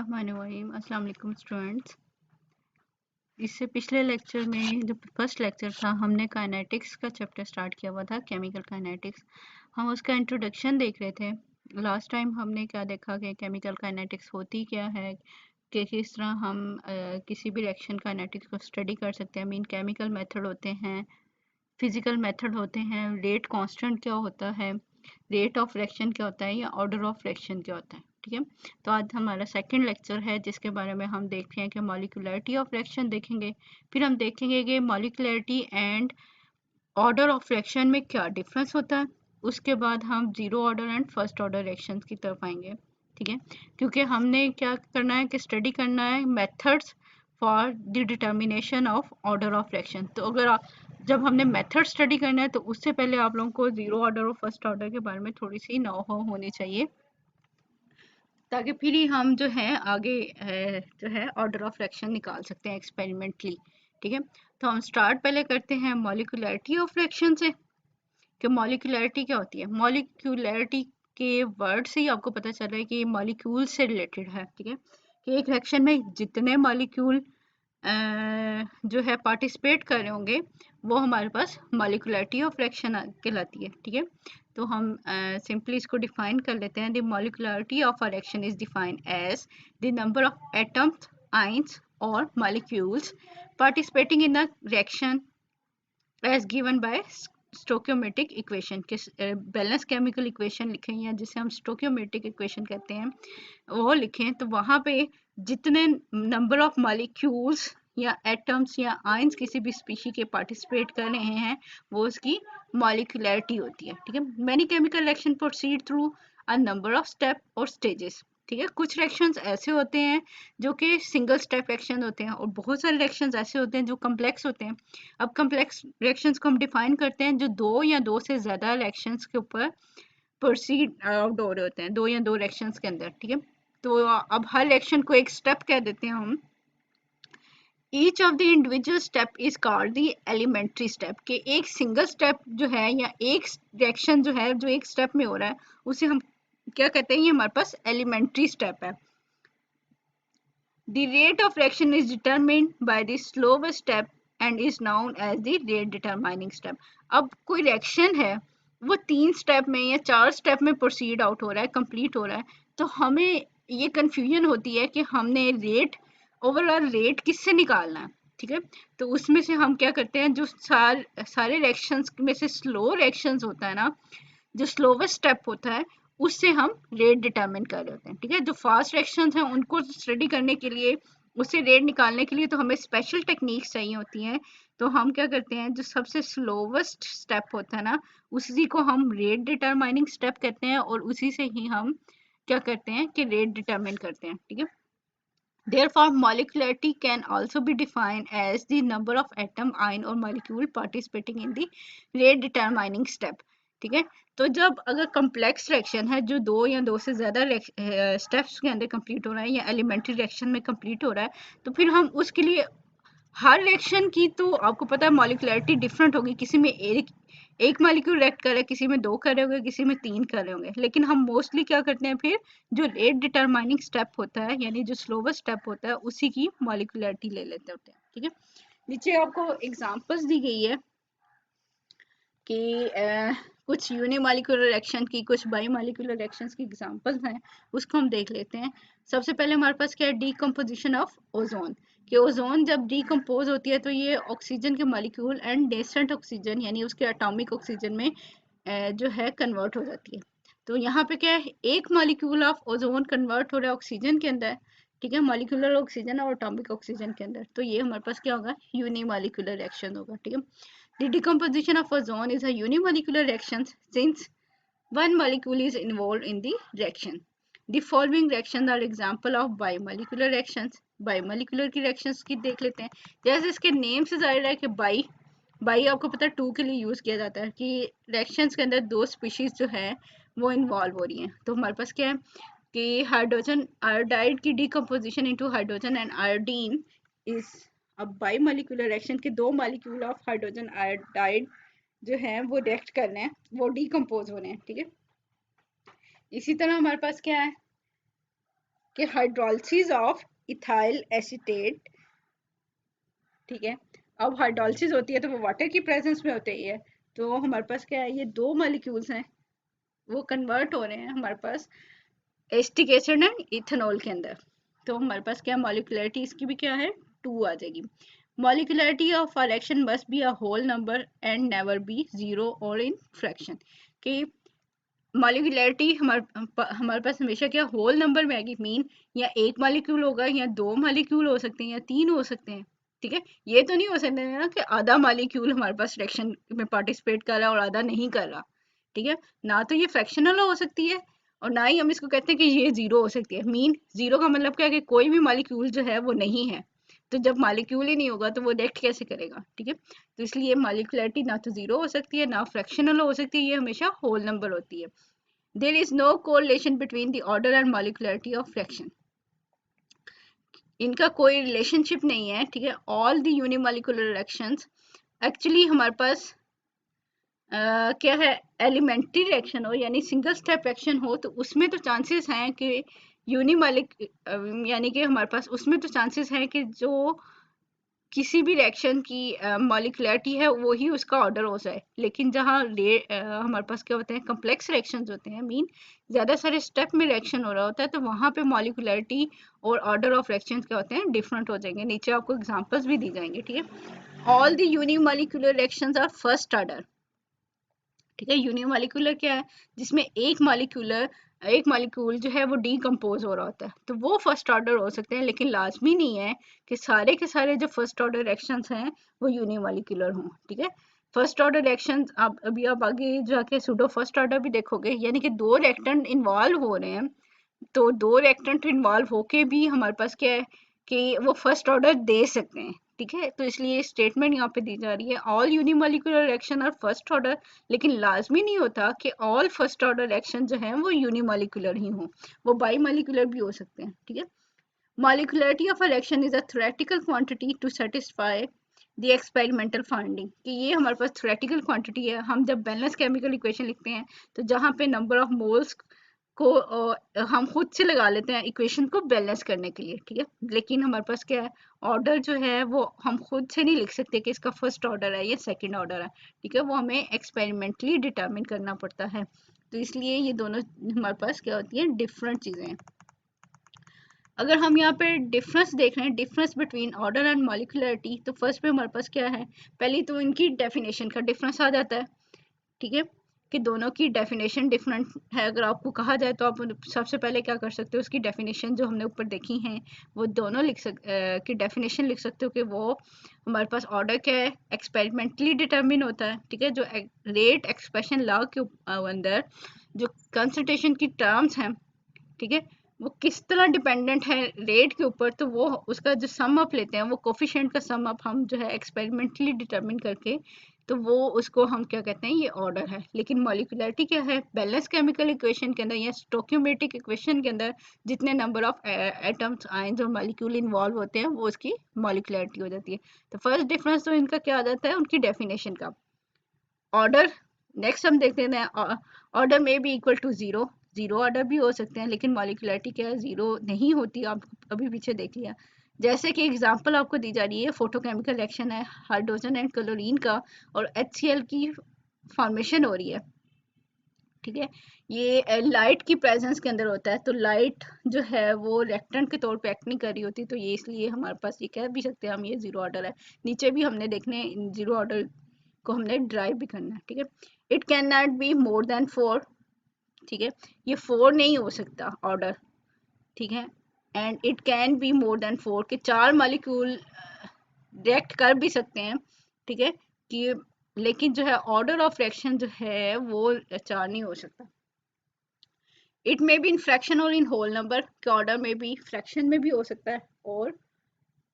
बिस्मिल्लाहिर्रहमानिर्रहीम। अस्सलाम वालेकुम स्टूडेंट्स। इससे पिछले लेक्चर में जो फर्स्ट लेक्चर था हमने काइनेटिक्स का चैप्टर स्टार्ट किया हुआ था, केमिकल काइनेटिक्स। हम उसका इंट्रोडक्शन देख रहे थे। लास्ट टाइम हमने क्या देखा कि केमिकल काइनेटिक्स होती क्या है, कि किस तरह हम किसी भी रिएक्शन काइनेटिक्स को स्टडी कर सकते हैं। मीन केमिकल मेथड होते हैं, फिजिकल मेथड होते हैं, रेट कांस्टेंट क्या होता है, रेट ऑफ रिएक्शन क्या होता है या ऑर्डर ऑफ रिएक्शन क्या होता है। ठीक है, तो आज हमारा सेकंड लेक्चर है जिसके बारे में हम देखते हैं कि मॉलिक्यूलरिटी ऑफ रिएक्शन देखेंगे। फिर हम देखेंगे कि molecularity and order of reaction में क्या डिफरेंस होता है। उसके बाद हम zero order and first order reactions की तरफ आएंगे। ठीक है, क्योंकि हमने क्या करना है कि स्टडी करना है methods for the determination of order of reaction. तो अगर जब हमने मेथड स्टडी करना है तो उससे पहले आप लोगों को जीरो ऑर्डर और फर्स्ट ऑर्डर के बारे में थोड़ी सी नो हो होनी चाहिए, ताकि फिर ही हम जो है आगे जो है ऑर्डर ऑफ रिएक्शन निकाल सकते हैं एक्सपेरिमेंटली। ठीक है, तो हम स्टार्ट पहले करते हैं मॉलिक्यूलरिटी ऑफ रिएक्शन से कि मॉलिक्यूलरिटी क्या होती है। मॉलिक्यूलरिटी के वर्ड से ही आपको पता चल रहा है कि मॉलिक्यूल से रिलेटेड है। ठीक है, कि एक रिएक्शन में जितने मॉलिक्यूल जो है पार्टिसिपेट कर रहे होंगे वो हमारे पास मॉलिक्यूलरिटी ऑफ रिएक्शन कहलाती है। ठीक है, तो हम सिंपली इसको डिफाइन कर लेते हैं। The molecularity of a reaction is defined as the number of atoms, ions और molecules participating in the reaction as given by stoichiometric equation के बैलेंस केमिकल इक्वेशन लिखे हैं जिसे हम स्टोकियोमेट्रिक इक्वेशन कहते हैं, वो लिखें तो वहाँ पे जितने नंबर ऑफ मॉलिक्यूल्स या एटम्स या आयंस किसी भी स्पीशी के पार्टिसिपेट कर रहे हैं वो उसकी मॉलिक्यूलरिटी होती है। ठीक है, many chemical reaction proceed through a number of step और स्टेजेस। ठीक है, कुछ रिएक्शंस ऐसे होते हैं जो कि सिंगल स्टेप रिएक्शन होते हैं और बहुत सारे रिएक्शंस ऐसे होते हैं जो कम्प्लेक्स होते हैं। अब कम्प्लेक्स रिएक्शंस को हम डिफाइन करते हैं जो दो या दो से ज़्यादा रिएक्शंस के ऊपर प्रोसीड आउट हो रहे होते हैं, दो या दो रिएक्शंस के अंदर। ठीक है, तो अब हर रिएक्शन को एक स्टेप कह देते हैं हम। Each of the individual step is called the elementary step, के एक सिंगल स्टेप जो है या एक रिएक्शन जो है जो एक स्टेप में हो रहा है उसे हम क्या कहते हैं, ये हमारे पास एलिमेंट्री स्टेप है। The rate of reaction is determined by the slowest step and is known as the rate determining step. अब कोई रिएक्शन है वो 3 स्टेप में या 4 स्टेप में प्रोसीड आउट हो रहा है, कंप्लीट हो रहा है, तो हमें ये कंफ्यूजन होती है कि हमने रेट, ओवरऑल रेट किससे निकालना है। ठीक है, तो उसमें से हम क्या करते हैं, जो सारे रिएक्शंस में से स्लो रिएक्शंस होता है ना, जो स्लोवेस्ट स्टेप होता है उससे हम रेट डिटरमिन कर रहे होते हैं। ठीक है, जो फास्ट रिएक्शंस हैं उनको स्टडी करने के लिए, उससे रेट निकालने के लिए तो हमें स्पेशल टेक्निक्स चाहिए होती हैं। तो हम क्या करते हैं, जो सबसे स्लोवेस्ट स्टेप होता है ना उसी को हम रेट डिटरमाइनिंग स्टेप कहते हैं और उसी से ही हम क्या करते हैं कि रेट डिटरमिन करते हैं। ठीक है, therefore molecularity can also be defined as the number of atom, ion or molecule participating in the rate determining step. ठीक है, तो जब अगर कम्प्लेक्स रिएक्शन है जो दो या दो से ज़्यादा स्टेप्स के अंदर कंप्लीट हो रहा है या एलिमेंट्री रिएक्शन में कंप्लीट हो रहा है, तो फिर हम उसके लिए हर रिएक्शन की तो आपको पता है मॉलिक्यूलरिटी डिफरेंट होगी। किसी में एक मॉलिक्यूल रिएक्ट कर रहा है, किसी में 2 कर रहे होंगे, किसी में 3 कर रहे होंगे, लेकिन हम मोस्टली क्या करते हैं फिर जो रेट डिटरमाइनिंग स्टेप होता है यानी जो स्लोवेस्ट स्टेप होता है उसी की मॉलिक्यूलरिटी ले लेते होते हैं। ठीक है, नीचे आपको एग्जांपल्स दी गई है कि कुछ यूनिमॉलिक्यूलर रिएक्शन की, कुछ बायोमॉलिक्यूलर रिएक्शंस की एग्जांपल्स हैं, उसको हम देख लेते हैं। सबसे पहले हमारे पास क्या है, डीकम्पोजिशन ऑफ ओजोन। कि ओजोन जब डीकम्पोज होती है तो ये ऑक्सीजन के मॉलिक्यूल एंड डेसेंट ऑक्सीजन यानी उसके एटॉमिक ऑक्सीजन में जो है कन्वर्ट हो जाती है। तो यहाँ पे क्या है, एक मॉलिक्यूल ऑफ ओजोन कन्वर्ट हो रहा है ऑक्सीजन के अंदर। ठीक है, मॉलिक्यूलर ऑक्सीजन और एटॉमिक ऑक्सीजन के अंदर, तो ये हमारे पास क्या होगा, यूनिमॉलिक्यूलर रिएक्शन होगा। ठीक है, the decomposition of ozone is a unimolecular reaction since one molecule is involved in the reaction. The following reactions are example of bimolecular reactions. Biomolecular की रिएक्शंस की देख लेते हैं। जैसे इसके नेम से जाहिर है कि बाई आपको पता है 2 के लिए यूज किया जाता है कि रिएक्शंस के अंदर दो स्पीशीज जो है वो इन्वॉल्व हो रही हैं। तो हमारे पास क्या है कि हाइड्रोजन आयोडाइड की decomposition into hydrogen and iodine is अब बायोमोलिकुलर रिएक्शन के 2 मॉलिक्यूल ऑफ हाइड्रोजन आयोडाइड जो है वो रिएक्ट कर रहे हैं, वो डीकम्पोज हो रहे हैं। ठीक है, इसी तरह हमारे पास क्या है, कि हाइड्रोलिसिस ऑफ इथाइल एसीटेट, ठीक है। अब हाइड्रोलिसिस होती है तो वो वाटर की प्रेजेंस में होती है, तो हमारे पास क्या है, ये दो मॉलिक्यूल्स हैं, वो कन्वर्ट हो रहे हैं हमारे पास एसिटिक एसिड एंड इथेनॉल के अंदर। तो हमारे पास क्या मॉलिक्युलरिटी इसकी भी क्या है, 2 आ जाएगी। Molecularity of a reaction must be a whole number and never be zero और इन फ्रैक्शन। कि मॉलिक्युलरिटी हमारे पास हमेशा क्या होल नंबर में आएगी, मीन या एक मॉलिक्यूल होगा या दो मॉलिक्यूल हो सकते हैं या तीन हो सकते हैं, ठीक है। ये तो नहीं हो सकता ना कि आधा मॉलिक्यूल हमारे पास रिएक्शन में पार्टिसिपेट कर रहा है और आधा नहीं कर रहा, ठीक है। ना तो ये फ्रैक्शनल हो सकती है और ना ही हम इसको कहते हैं कि ये जीरो हो सकती है। मीन जीरो का मतलब क्या है कि कोई भी मॉलिक्यूल जो है वो नहीं है, तो जब मॉलिक्यूल ही नहीं होगा तो वो रिएक्ट कैसे करेगा, ठीक है। तो इसलिए मॉलिक्युलरिटी ना तो जीरो हो सकती है ना फ्रैक्शनल हो सकती है, ये हमेशा होल नंबर होती है। There is no correlation between the order and molecularity of fraction. इनका कोई रिलेशनशिप नहीं है, ठीक है। All the unimolecular reactions actually हमारे पास क्या है, एलिमेंट्री रिएक्शन हो यानी सिंगल स्टेप रिएक्शन हो तो उसमें तो चांसेस हैं कि यूनिमोलिक यानी कि हमारे पास उसमें तो चांसेस हैं कि जो किसी भी रिएक्शन की मॉलिक्युलरिटी है वो ही उसका ऑर्डर हो जाए। लेकिन जहाँ हमारे पास क्या होते हैं, कम्प्लेक्स रिएक्शंस होते हैं, मीन ज़्यादा सारे स्टेप में रिएक्शन हो रहा होता है, तो वहाँ पे मॉलिक्युलरिटी और ऑर्डर ऑफ रिएक्शंस क्या होते हैं, डिफरेंट हो जाएंगे। नीचे आपको एग्जांपल्स भी दी जाएंगे, ठीक है। All the unimolecular reactions are first order, ठीक है। यूनिमोलिकुलर क्या है, जिसमें एक मॉलिक्यूल जो है वो डीकम्पोज हो रहा होता है, तो वो फर्स्ट ऑर्डर हो सकते हैं। लेकिन लाजमी नहीं है कि सारे के सारे जो फर्स्ट ऑर्डर रिएक्शंस हैं वो यूनिमोलिकुलर हों, ठीक है। फर्स्ट ऑर्डर रिएक्शंस आप अभी आप आगे जाके सूडो फर्स्ट ऑर्डर भी देखोगे, यानी कि दो रिएक्टेंट इन्वॉल्व हो रहे हैं, तो दो रिएक्टेंट इन्वॉल्व होके भी हमारे पास क्या है कि वो फर्स्ट ऑर्डर दे सकते हैं, ठीक है। तो इसलिए स्टेटमेंट यहाँ पे दी जा रही है, all unimolecular reaction are first order. लेकिन लाजमी नहीं होता कि ऑल फर्स्ट ऑर्डर रिएक्शन जो है वो यूनिमोलिकुलर ही हों, वो बाई मोलिकुलर भी हो सकते हैं, ठीक है। Molecularity of a reaction is a theoretical quantity to satisfy the experimental finding। कि ये हमारे पास theoretical quantity है। हम जब बैलेंस केमिकल इक्वेशन लिखते हैं तो जहाँ पे नंबर ऑफ मोल्स को हम खुद से लगा लेते हैं इक्वेशन को बैलेंस करने के लिए, ठीक है। लेकिन हमारे पास क्या है, ऑर्डर जो है वो हम खुद से नहीं लिख सकते कि इसका फर्स्ट ऑर्डर है या सेकंड ऑर्डर है, ठीक है। वो हमें एक्सपेरिमेंटली डिटरमिन करना पड़ता है। तो इसलिए ये दोनों हमारे पास क्या होती हैं, डिफरेंट चीज़ें हैं। अगर हम यहाँ पे डिफरेंस देख रहे हैं, डिफरेंस बिटवीन ऑर्डर एंड मॉलिक्युलरिटी, तो फर्स्ट पे हमारे पास क्या है, पहली तो इनकी डेफिनेशन का डिफरेंस आ जाता है, ठीक है। कि दोनों की डेफिनेशन डिफरेंट है। अगर आपको कहा जाए तो आप सबसे पहले क्या कर सकते हो, उसकी डेफिनेशन जो हमने ऊपर देखी हैं वो दोनों की डेफिनेशन लिख सकते हो कि वो हमारे पास ऑर्डर क्या है, एक्सपेरिमेंटली डिटरमिन होता है, ठीक है। जो रेट एक्सप्रेशन लॉ के अंदर जो कंसंट्रेशन की टर्म्स हैं, ठीक है, वो किस तरह डिपेंडेंट है रेट के ऊपर, तो वो उसका जो सम अप लेते हैं, वो कोफिशिएंट का सम अप हम जो है एक्सपेरिमेंटली डिटरमिन करके, तो वो उसको हम क्या कहते हैं, ये ऑर्डर है। लेकिन मॉलिक्युलरिटी क्या है, बैलेंस केमिकल इक्वेशन के अंदर या स्टोक्योमेट्रिक इक्वेशन के अंदर जितने नंबर ऑफ एटम्स आयंस और मॉलिक्यूल इन्वॉल्व होते हैं वो उसकी मॉलिक्युलरिटी हो जाती है। तो फर्स्ट डिफरेंस तो इनका क्या आ जाता है, उनकी डेफिनेशन का। ऑर्डर नेक्स्ट हम देखते हैं, ऑर्डर में भी equal to zero, zero order भी हो सकते हैं, लेकिन मॉलिक्युलरिटी क्या है, जीरो नहीं होती। आप अभी पीछे देख लिया। जैसे कि एग्जांपल आपको दी जा रही है, फोटोकेमिकल रिएक्शन है हाइड्रोजन एंड क्लोरीन का, और HCl की फॉर्मेशन हो रही है, ठीक है। ये लाइट की प्रेजेंस के अंदर होता है, तो लाइट जो है वो रिएक्टेंट के तौर पे एक्ट नहीं कर रही होती, तो ये इसलिए हमारे पास ये कह भी सकते हैं हम, ये जीरो ऑर्डर है। नीचे भी हमने देखने जीरो ऑर्डर को हमने ड्राइव भी करना है, ठीक है। It can not be more than 4, ठीक है। ये 4 नहीं हो सकता ऑर्डर, ठीक है। And it can be more than 4 के 4 मॉलिक्यूल रिएक्ट कर भी सकते हैं, ठीक है। कि लेकिन जो है ऑर्डर ऑफ रिएक्शन जो है वो 4 नहीं हो सकता। It may be in fraction और इन होल नंबर, के ऑर्डर में भी फ्रैक्शन में भी हो सकता है और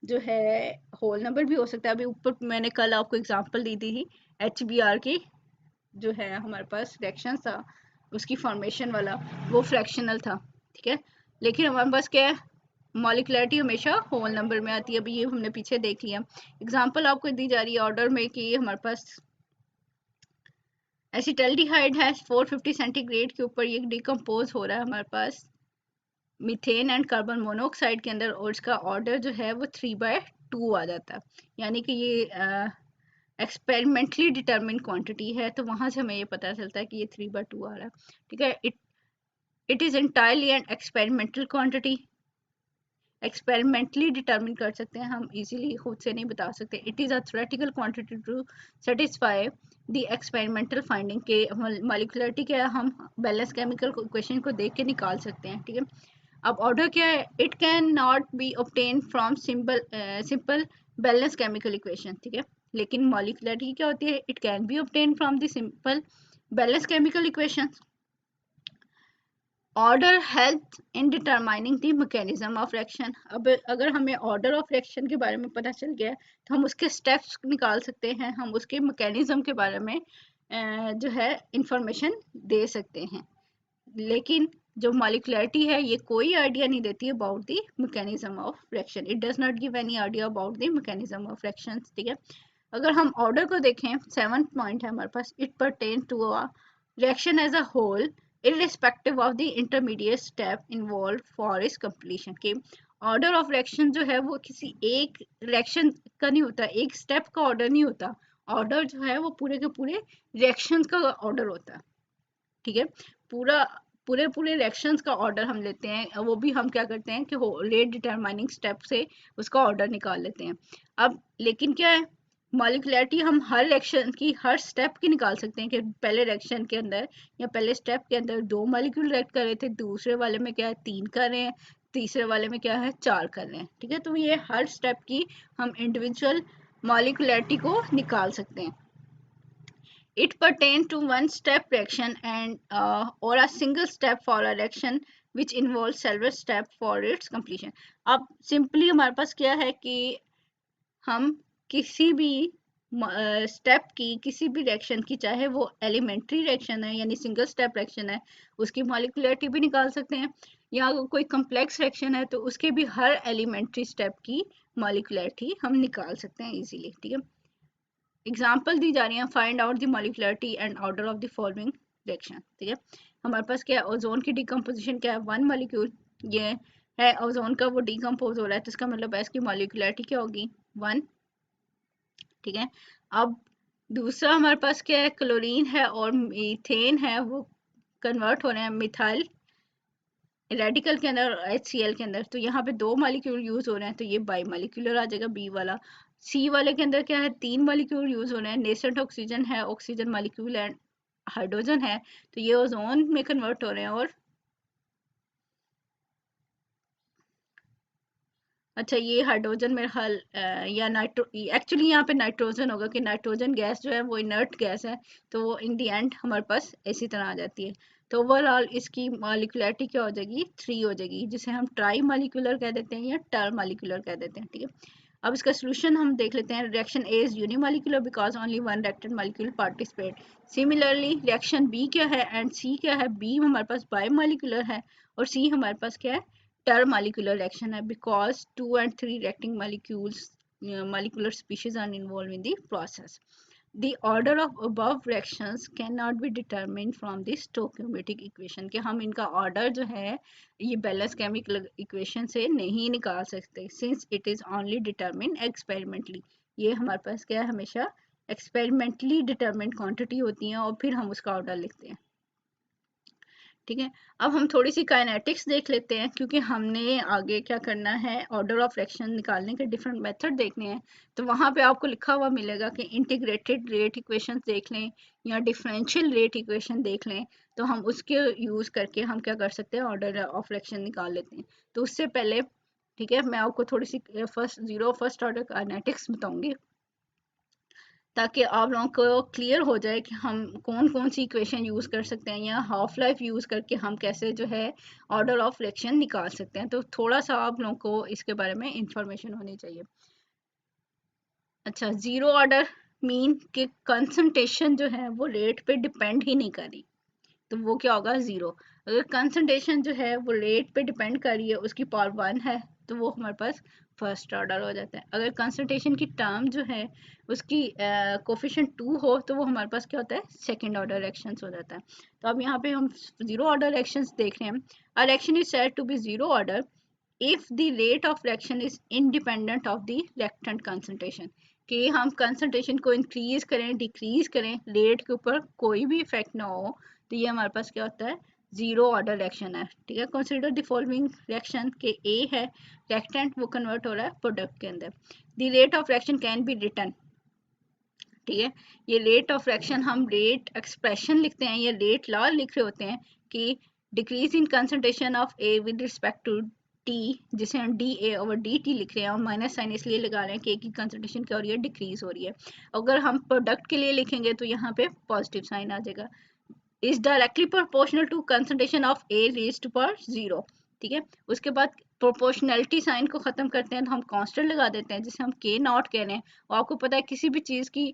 जो है होल नंबर भी हो सकता है। अभी ऊपर मैंने कल आपको एग्जांपल दी थी HBr की, जो है हमारे पास रिएक्शन था उसकी फॉर्मेशन वाला, वो फ्रैक्शनल था, ठीक है। लेकिन हमारे पास क्या है, मॉलिक्युलरिटी हमेशा होल नंबर में आती है। अभी ये हमने पीछे देख लिया। एग्जांपल आपको दी जा रही है ऑर्डर में कि हमारे पास एसिटल्डिहाइड है 450 सेंटीग्रेड के ऊपर ये डिकम्पोज हो रहा है हमारे पास मीथेन एंड कार्बन मोनोऑक्साइड के अंदर, और इसका ऑर्डर जो है वो 3/2 आ जाता है, यानी कि ये एक्सपेरिमेंटली डिटर्मिन क्वांटिटी है, तो वहां से हमें ये पता चलता है कि ये 3/2 आ रहा है। ठीक है, it is entirely an experimental quantity, experimentally determine कर सकते हैं हम, इजीली खुद से नहीं बता सकते। It is a theoretical quantity to satisfy the experimental finding के मॉलिक्यूलरिटी क्या है, हम बैलेंस केमिकल इक्वेशन को देख के निकाल सकते हैं। ठीक है, अब ऑर्डर क्या है, it can not be obtain from simple balance chemical equation. ठीक है, लेकिन मॉलिक्यूलरिटी क्या होती है, it can be obtain from the simple balance chemical equation. Order help in determining the mechanism of reaction. अब अगर हमें ऑर्डर ऑफ रिएक्शन के बारे में पता चल गया तो हम उसके स्टेप्स निकाल सकते हैं, हम उसके मैकेनिज्म के बारे में जो है इंफॉर्मेशन दे सकते हैं। लेकिन जो मॉलिक्यूलरिटी है ये कोई आइडिया नहीं देती about the mechanism of reaction, it does not give any idea about the mechanism of reaction. ठीक है, अगर हम ऑर्डर को देखें, 7th पॉइंट है हमारे पास, it pertain to a reaction as a whole irrespective of the intermediate step involved for its completion। के ऑर्डर ऑफ रिएक्शन जो है वो किसी एक रिएक्शन का नहीं होता, एक स्टेप का ऑर्डर नहीं होता, ऑर्डर जो है वो पूरे के पूरे रिएक्शन का ऑर्डर होता है। ठीक है, पूरा पूरे पूरे रिएक्शंस का ऑर्डर हम लेते हैं, वो भी हम क्या करते हैं कि रेट डिटरमाइनिंग स्टेप से उसका ऑर्डर निकाल लेते हैं। अब लेकिन क्या है, मॉलिक्यूलरिटी हम हर रिएक्शन की हर स्टेप की निकाल सकते हैं कि पहले रिएक्शन के अंदर या पहले स्टेप के अंदर 2 मॉलिक्यूल रिएक्ट कर रहे थे, दूसरे वाले में क्या है 3 कर रहे हैं, तीसरे वाले में क्या है 4 कर रहे हैं। ठीक है, तो ये हर स्टेप की हम इंडिविजुअल मॉलिक्यूलरिटी को निकाल सकते हैं। It pertains to one step reaction and or a single step for a reaction which involves several steps for its completion। अब सिंपली हमारे पास क्या है कि हम किसी भी स्टेप की किसी भी रिएक्शन की, चाहे वो एलिमेंट्री रिएक्शन है यानी सिंगल स्टेप रिएक्शन है, उसकी मॉलिक्यूलरिटी भी निकाल सकते हैं, या कोई कम्प्लेक्स रिएक्शन है तो उसके भी हर एलिमेंट्री स्टेप की मॉलिक्यूलरिटी हम निकाल सकते हैं इजीली। ठीक है, एग्जाम्पल दी जा रही है, find out the molecularity and order of the following reaction. ठीक है, हमारे पास क्या है, ओजोन की डिकम्पोजिशन क्या है, 1 मॉलिक्यूल, ये है ओजोन का वो डिकम्पोज हो रहा है, तो इसका मतलब है इसकी मॉलिक्यूलरिटी क्या होगी 1। ठीक है, अब दूसरा हमारे पास क्या है, क्लोरीन है और मीथेन है, वो कन्वर्ट हो रहे हैं मिथाइल रेडिकल के अंदर HCl के अंदर, तो यहाँ पे 2 मॉलिक्यूल यूज हो रहे हैं, तो ये बाई मॉलिक्यूलर आ जाएगा बी वाला। सी वाले के अंदर क्या है, 3 मॉलिक्यूल यूज हो रहे हैं, नेसेंट ऑक्सीजन है, ऑक्सीजन मॉलिक्यूल एंड हाइड्रोजन है, तो ये ओजोन में कन्वर्ट हो रहे हैं। और अच्छा, ये हाइड्रोजन मेरे ख्याल या नाइट्रो, एक्चुअली यहाँ पे नाइट्रोजन होगा कि नाइट्रोजन गैस जो है वो इनर्ट गैस है, तो वो इन दी एंड हमारे पास इसी तरह आ जाती है। तो ओवरऑल इसकी मॉलिक्यूलरिटी क्या हो जाएगी 3 हो जाएगी, जिसे हम ट्राई मॉलिक्यूलर कह देते हैं या टर मॉलिक्यूलर कह देते हैं। ठीक है, अब इसका सोल्यूशन हम देख लेते हैं। Reaction A is unimolecular because only one reacted molecule participate. Similarly reaction B क्या है एंड सी क्या है, बी हमारे पास बाई मॉलिक्यूलर है और सी हमारे पास क्या है termolecular reaction है, because 2 and 3 reacting molecular species are involved in the process। The order of above reactions cannot be determined from the stoichiometric equation, कि हम इनका order जो है ये बैलेंस केमिकल इक्वेशन से नहीं निकाल सकते, since it is only determined experimentally। ये हमारे पास क्या है, हमेशा experimentally determined quantity होती हैं और फिर हम उसका order लिखते हैं। ठीक है, अब हम थोड़ी सी काइनेटिक्स देख लेते हैं, क्योंकि हमने आगे क्या करना है, ऑर्डर ऑफ रिएक्शन निकालने के डिफरेंट मेथड देखने हैं। तो वहाँ पे आपको लिखा हुआ मिलेगा कि इंटीग्रेटेड रेट इक्वेशन देख लें या डिफरेंशियल रेट इक्वेशन देख लें, तो हम उसके यूज़ करके हम क्या कर सकते हैं, ऑर्डर ऑफ रिएक्शन निकाल लेते हैं। तो उससे पहले ठीक है, मैं आपको थोड़ी सी फर्स्ट ऑर्डर काइनेटिक्स बताऊंगी, ताकि आप लोगों को क्लियर हो जाए कि हम कौन कौन सी इक्वेशन यूज़ कर सकते हैं या हाफ लाइफ यूज़ करके हम कैसे जो है ऑर्डर ऑफ रिएक्शन निकाल सकते हैं। तो थोड़ा सा आप लोगों को इसके बारे में इंफॉर्मेशन होनी चाहिए। अच्छा, ज़ीरो ऑर्डर मीन कि कंसंट्रेशन जो है वो रेट पे डिपेंड ही नहीं कर रही, तो वो क्या होगा ज़ीरो। अगर कंसंट्रेशन जो है वो रेट पे डिपेंड कर रही है, उसकी पावर 1 है तो वो हमारे पास फर्स्ट ऑर्डर हो जाता है। अगर कंसंट्रेशन की टर्म जो है उसकी कोफिशिएंट 2 हो तो वो हमारे पास क्या होता है, सेकंड ऑर्डर रिएक्शंस हो जाता है। तो अब यहाँ पे हम जीरो ऑर्डर रिएक्शंस देख रहे हैं। A reaction is said to be zero order if the rate of reaction is independent of the reactant concentration, कि हम कंसंट्रेशन को इंक्रीज करें डिक्रीज करें, रेट के ऊपर कोई भी इफेक्ट ना हो, तो ये हमारे पास क्या होता है, जीरो ऑर्डर रिएक्शन है। ठीक है, कंसीडर द फॉलोइंग रिएक्शन के ए है रिएक्टेंट, वो कन्वर्ट हो रहा है प्रोडक्ट के अंदर। The rate of reaction can be written, ठीक है, ये रेट ऑफ रिएक्शन हम रेट एक्सप्रेशन लिखते हैं या रेट लॉ लिख रहे होते हैं कि decrease in concentration of A with respect to t, जिसे हम d A over D t लिख रहे हैं और माइनस साइन इसलिए लगा रहे हैं कि ए की कंसंट्रेशन क्या हो रही है, डिक्रीज हो रही है। अगर हम प्रोडक्ट के लिए लिखेंगे तो यहाँ पे पॉजिटिव साइन आ जाएगा। Is directly proportional to concentration of A raised to power zero. ठीक है, उसके बाद प्रोपोर्शनैलिटी साइन को खत्म करते हैं तो हम कांस्टेंट लगा देते हैं जिसे हम के नॉट कह रहे हैं। और आपको पता है किसी भी चीज की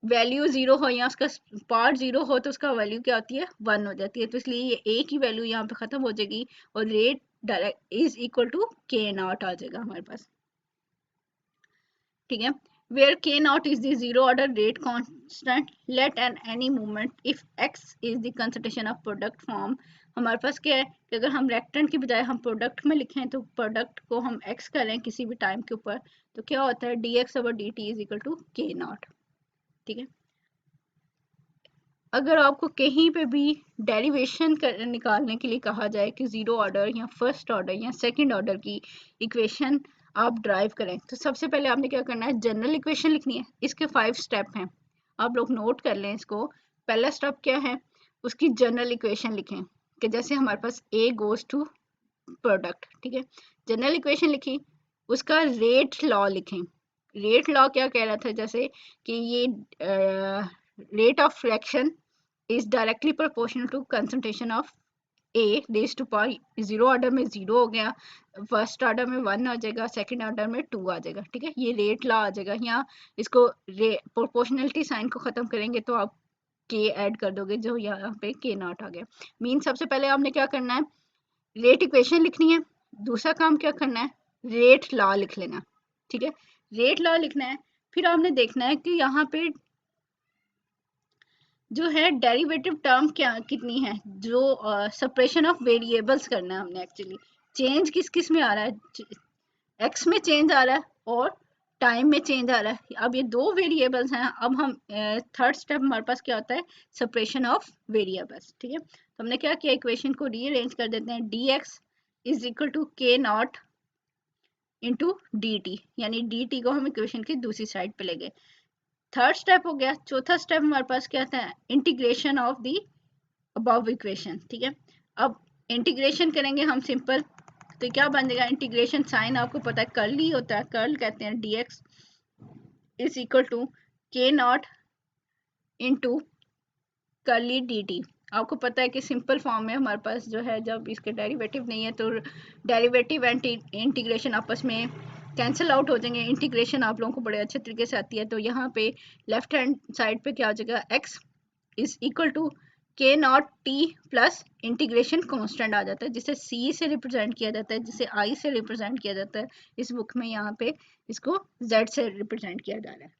वैल्यू जीरो हो या उसका पार्ट जीरो हो तो उसका वैल्यू क्या होती है, 1 हो जाती है। तो इसलिए ये ए की वैल्यू यहाँ पे खत्म हो जाएगी और rate direct is equal to के नॉट आ जाएगा हमारे पास। ठीक है, where k naught is the zero order rate constant let at any moment if x is the concentration of product form। हमारे पास क्या है कि अगर हम रिएक्टेंट की बजाय हम प्रोडक्ट में लिखें तो प्रोडक्ट को हम x करें किसी भी टाइम के ऊपर, तो क्या होता है dx over dt is equal to के नॉट। ठीक है, अगर आपको कहीं पे भी डेरिवेशन निकालने के लिए कहा जाए कि जीरो ऑर्डर या फर्स्ट ऑर्डर या सेकंड ऑर्डर की इक्वेशन आप ड्राइव करें, तो सबसे पहले आपने क्या करना है, जनरल इक्वेशन लिखनी है। इसके 5 स्टेप हैं, आप लोग नोट कर लें इसको। पहला स्टेप क्या है, उसकी जनरल इक्वेशन लिखें कि जैसे हमारे पास ए गोज टू प्रोडक्ट। ठीक है, जनरल इक्वेशन लिखी, उसका रेट लॉ लिखें। रेट लॉ क्या कह रहा था, जैसे कि ये rate of reaction is directly proportional to concentration of A raise to power, zero order में जीरो हो गया, फर्स्ट ऑर्डर में 1 आ जाएगा, सेकंड ऑर्डर में 2 आ जाएगा। ठीक है, ये रेट लॉ आ जाएगा। यहाँ इसको प्रोपोर्शनलिटी साइन को खत्म करेंगे तो आप के ऐड कर दोगे, जो यहाँ पे के नॉट आ गया। मीन सबसे पहले आपने क्या करना है, रेट इक्वेशन लिखनी है। दूसरा काम क्या करना है, रेट लॉ लिख लेना। ठीक है, रेट लॉ लिखना है, फिर आपने देखना है कि यहाँ पे जो है डेरिवेटिव टर्म क्या कितनी है, जो सेपरेशन ऑफ वेरिएबल्स करना है हमने। एक्चुअली चेंज किस किस में आ रहा है, एक्स में चेंज आ रहा है और टाइम में चेंज आ रहा है। अब ये दो वेरिएबल्स हैं। अब हम थर्ड स्टेप हमारे पास क्या होता है, सेपरेशन ऑफ वेरिएबल्स। ठीक है, तो हमने क्या किया, इक्वेशन को रीअरेंज कर देते हैं। D x is equal to के नॉट इंटू डी टी, यानी डी टी को हम इक्वेशन की दूसरी साइड पे ले गए। थर्ड स्टेप हो गया। चौथा स्टेप हमारे पास क्या था, integration of the above equation. ठीक है, अब इंटीग्रेशन करेंगे हम सिंपल, तो क्या बन जाएगा, इंटीग्रेशन साइन आपको पता है कर्ल ही होता है, कर्ल कहते हैं। dx इज इक्वल टू के नॉट इंटू कर्ली dt। आपको पता है कि सिंपल फॉर्म में हमारे पास जो है, जब इसके डेरिवेटिव नहीं है तो डेरिवेटिव एंड इंटीग्रेशन आपस में कैंसिल आउट हो जाएंगे। इंटीग्रेशन आप लोगों को बड़े अच्छे तरीके से आती है। तो यहाँ पे लेफ्ट हैंड साइड पे क्या हो जाएगा, x इज इक्वल टू के naught T plus integration constant आ जाता है, जिसे c से रिप्रेजेंट किया जाता है, जिसे i से रिप्रेजेंट किया जाता है। इस बुक में यहाँ पे इसको z से रिप्रेजेंट किया जा रहा है।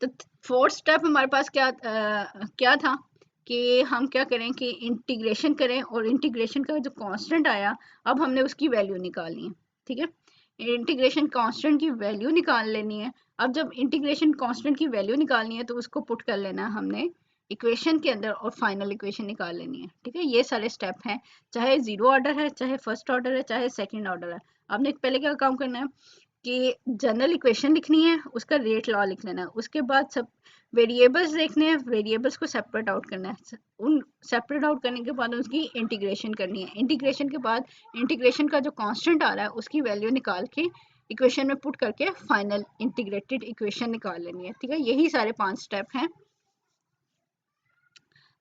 तो फोर्थ स्टेप हमारे पास क्या था कि हम क्या करें कि इंटीग्रेशन करें, और इंटीग्रेशन का जो कांस्टेंट आया अब हमने उसकी वैल्यू निकालनी है। ठीक है, इंटीग्रेशन कांस्टेंट की वैल्यू निकाल लेनी है। अब जब इंटीग्रेशन कांस्टेंट की वैल्यू निकालनी है तो उसको पुट कर लेना है हमने इक्वेशन के अंदर और फाइनल इक्वेशन निकाल लेनी है। ठीक है, ये सारे स्टेप हैं, चाहे जीरो ऑर्डर है, चाहे फर्स्ट ऑर्डर है, चाहे सेकंड ऑर्डर है। आपने पहले क्या काम करना है कि जनरल इक्वेशन लिखनी है, उसका रेट लॉ लिख लेना है। उसके बाद सब वेरिएबल्स देखने हैं, वेरिएबल्स को सेपरेट आउट करना है। उन सेपरेट आउट करने के बाद उसकी इंटीग्रेशन करनी है। इंटीग्रेशन के बाद इंटीग्रेशन का जो कांस्टेंट आ रहा है उसकी वैल्यू निकाल के इक्वेशन में पुट करके फाइनल इंटीग्रेटेड इक्वेशन निकाल लेनी है। ठीक है, यही सारे 5 स्टेप हैं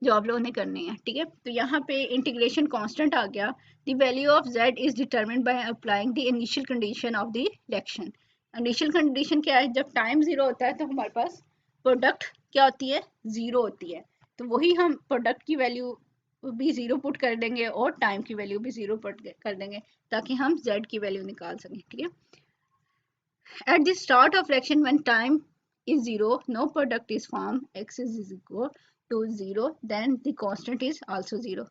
जो आप लोगों ने करने हैं। ठीक है, तो यहाँ पे इंटीग्रेशन कांस्टेंट आ गया। The value of z is determined by applying the initial condition of the reaction. Initial condition क्या है, जब टाइम जीरो होता है तो हमारे पास प्रोडक्ट क्या होती है, जीरो होती है। तो वही हम प्रोडक्ट की वैल्यू भी ज़ीरो पुट कर देंगे और टाइम की वैल्यू भी ज़ीरो पुट कर देंगे ताकि हम z की वैल्यू निकाल सकें, ठीक है। At the start of fraction when time is 0, no product is formed, x is equal to 0, then the constant is also 0.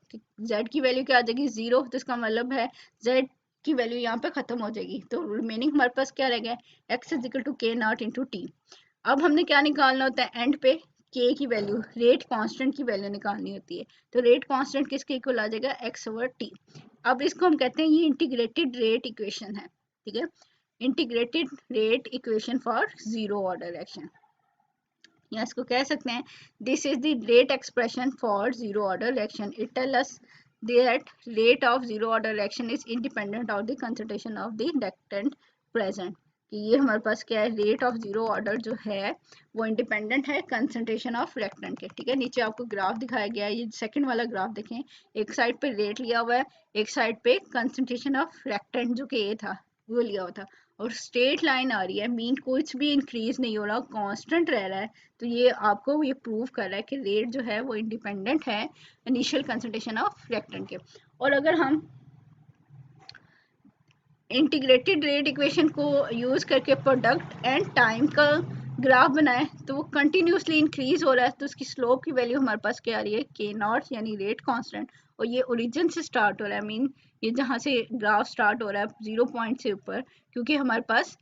z की वैल्यू क्या आ जाएगी 0, तो इसका मतलब है z की वैल्यू यहाँ पे खत्म हो जाएगी, तो रिमेनिंग हमारे पास क्या रह गया x is equal to k naught into t. अब हमने क्या निकालना होता है एंड पे k की वैल्यू, रेट कांस्टेंट की वैल्यू निकालनी होती है, तो रेट कांस्टेंट किसके इक्वल आ जाएगा x ओवर t. अब इसको हम कहते हैं ये इंटीग्रेटेड रेट इक्वेशन है, ठीक है, integrated rate equation for zero order action, या इसको कह सकते हैं this is the rate expression for zero order action. It tell us that rate of zero order action is independent of the concentration of the reactant present, कि ये हमारे पास क्या है रेट ऑफ जीरो ऑर्डर जो है वो independent है कंसंट्रेशन ऑफ रिएक्टेंट के, ठीक है। नीचे आपको ग्राफ दिखाया गया है, ये सेकंड वाला ग्राफ देखें, एक साइड पे रेट लिया हुआ है, एक साइड पे कंसंट्रेशन ऑफ रिएक्टेंट जो कि ए था वो लिया हुआ था, और स्ट्रेट लाइन आ रही है, मीन कुछ भी इंक्रीज नहीं हो रहा, कांस्टेंट रह रहा है, तो ये आपको ये प्रूव कर रहा है कि रेट जो है वो इंडिपेंडेंट है इनिशियल कंसंट्रेशन ऑफ रिएक्टेंट के. और अगर हम इंटीग्रेटेड रेट इक्वेशन को यूज करके प्रोडक्ट एंड टाइम का ग्राफ बनाए तो वो कंटिन्यूसली इंक्रीज हो रहा है, तो उसकी स्लोप की वैल्यू हमारे पास क्या आ रही है के नॉट यानी रेट कांस्टेंट, और ये ओरिजिन से स्टार्ट हो रहा है, मीन ये जहाँ से ग्राफ स्टार्ट हो रहा है 0 पॉइंट से ऊपर, क्योंकि हमारे पास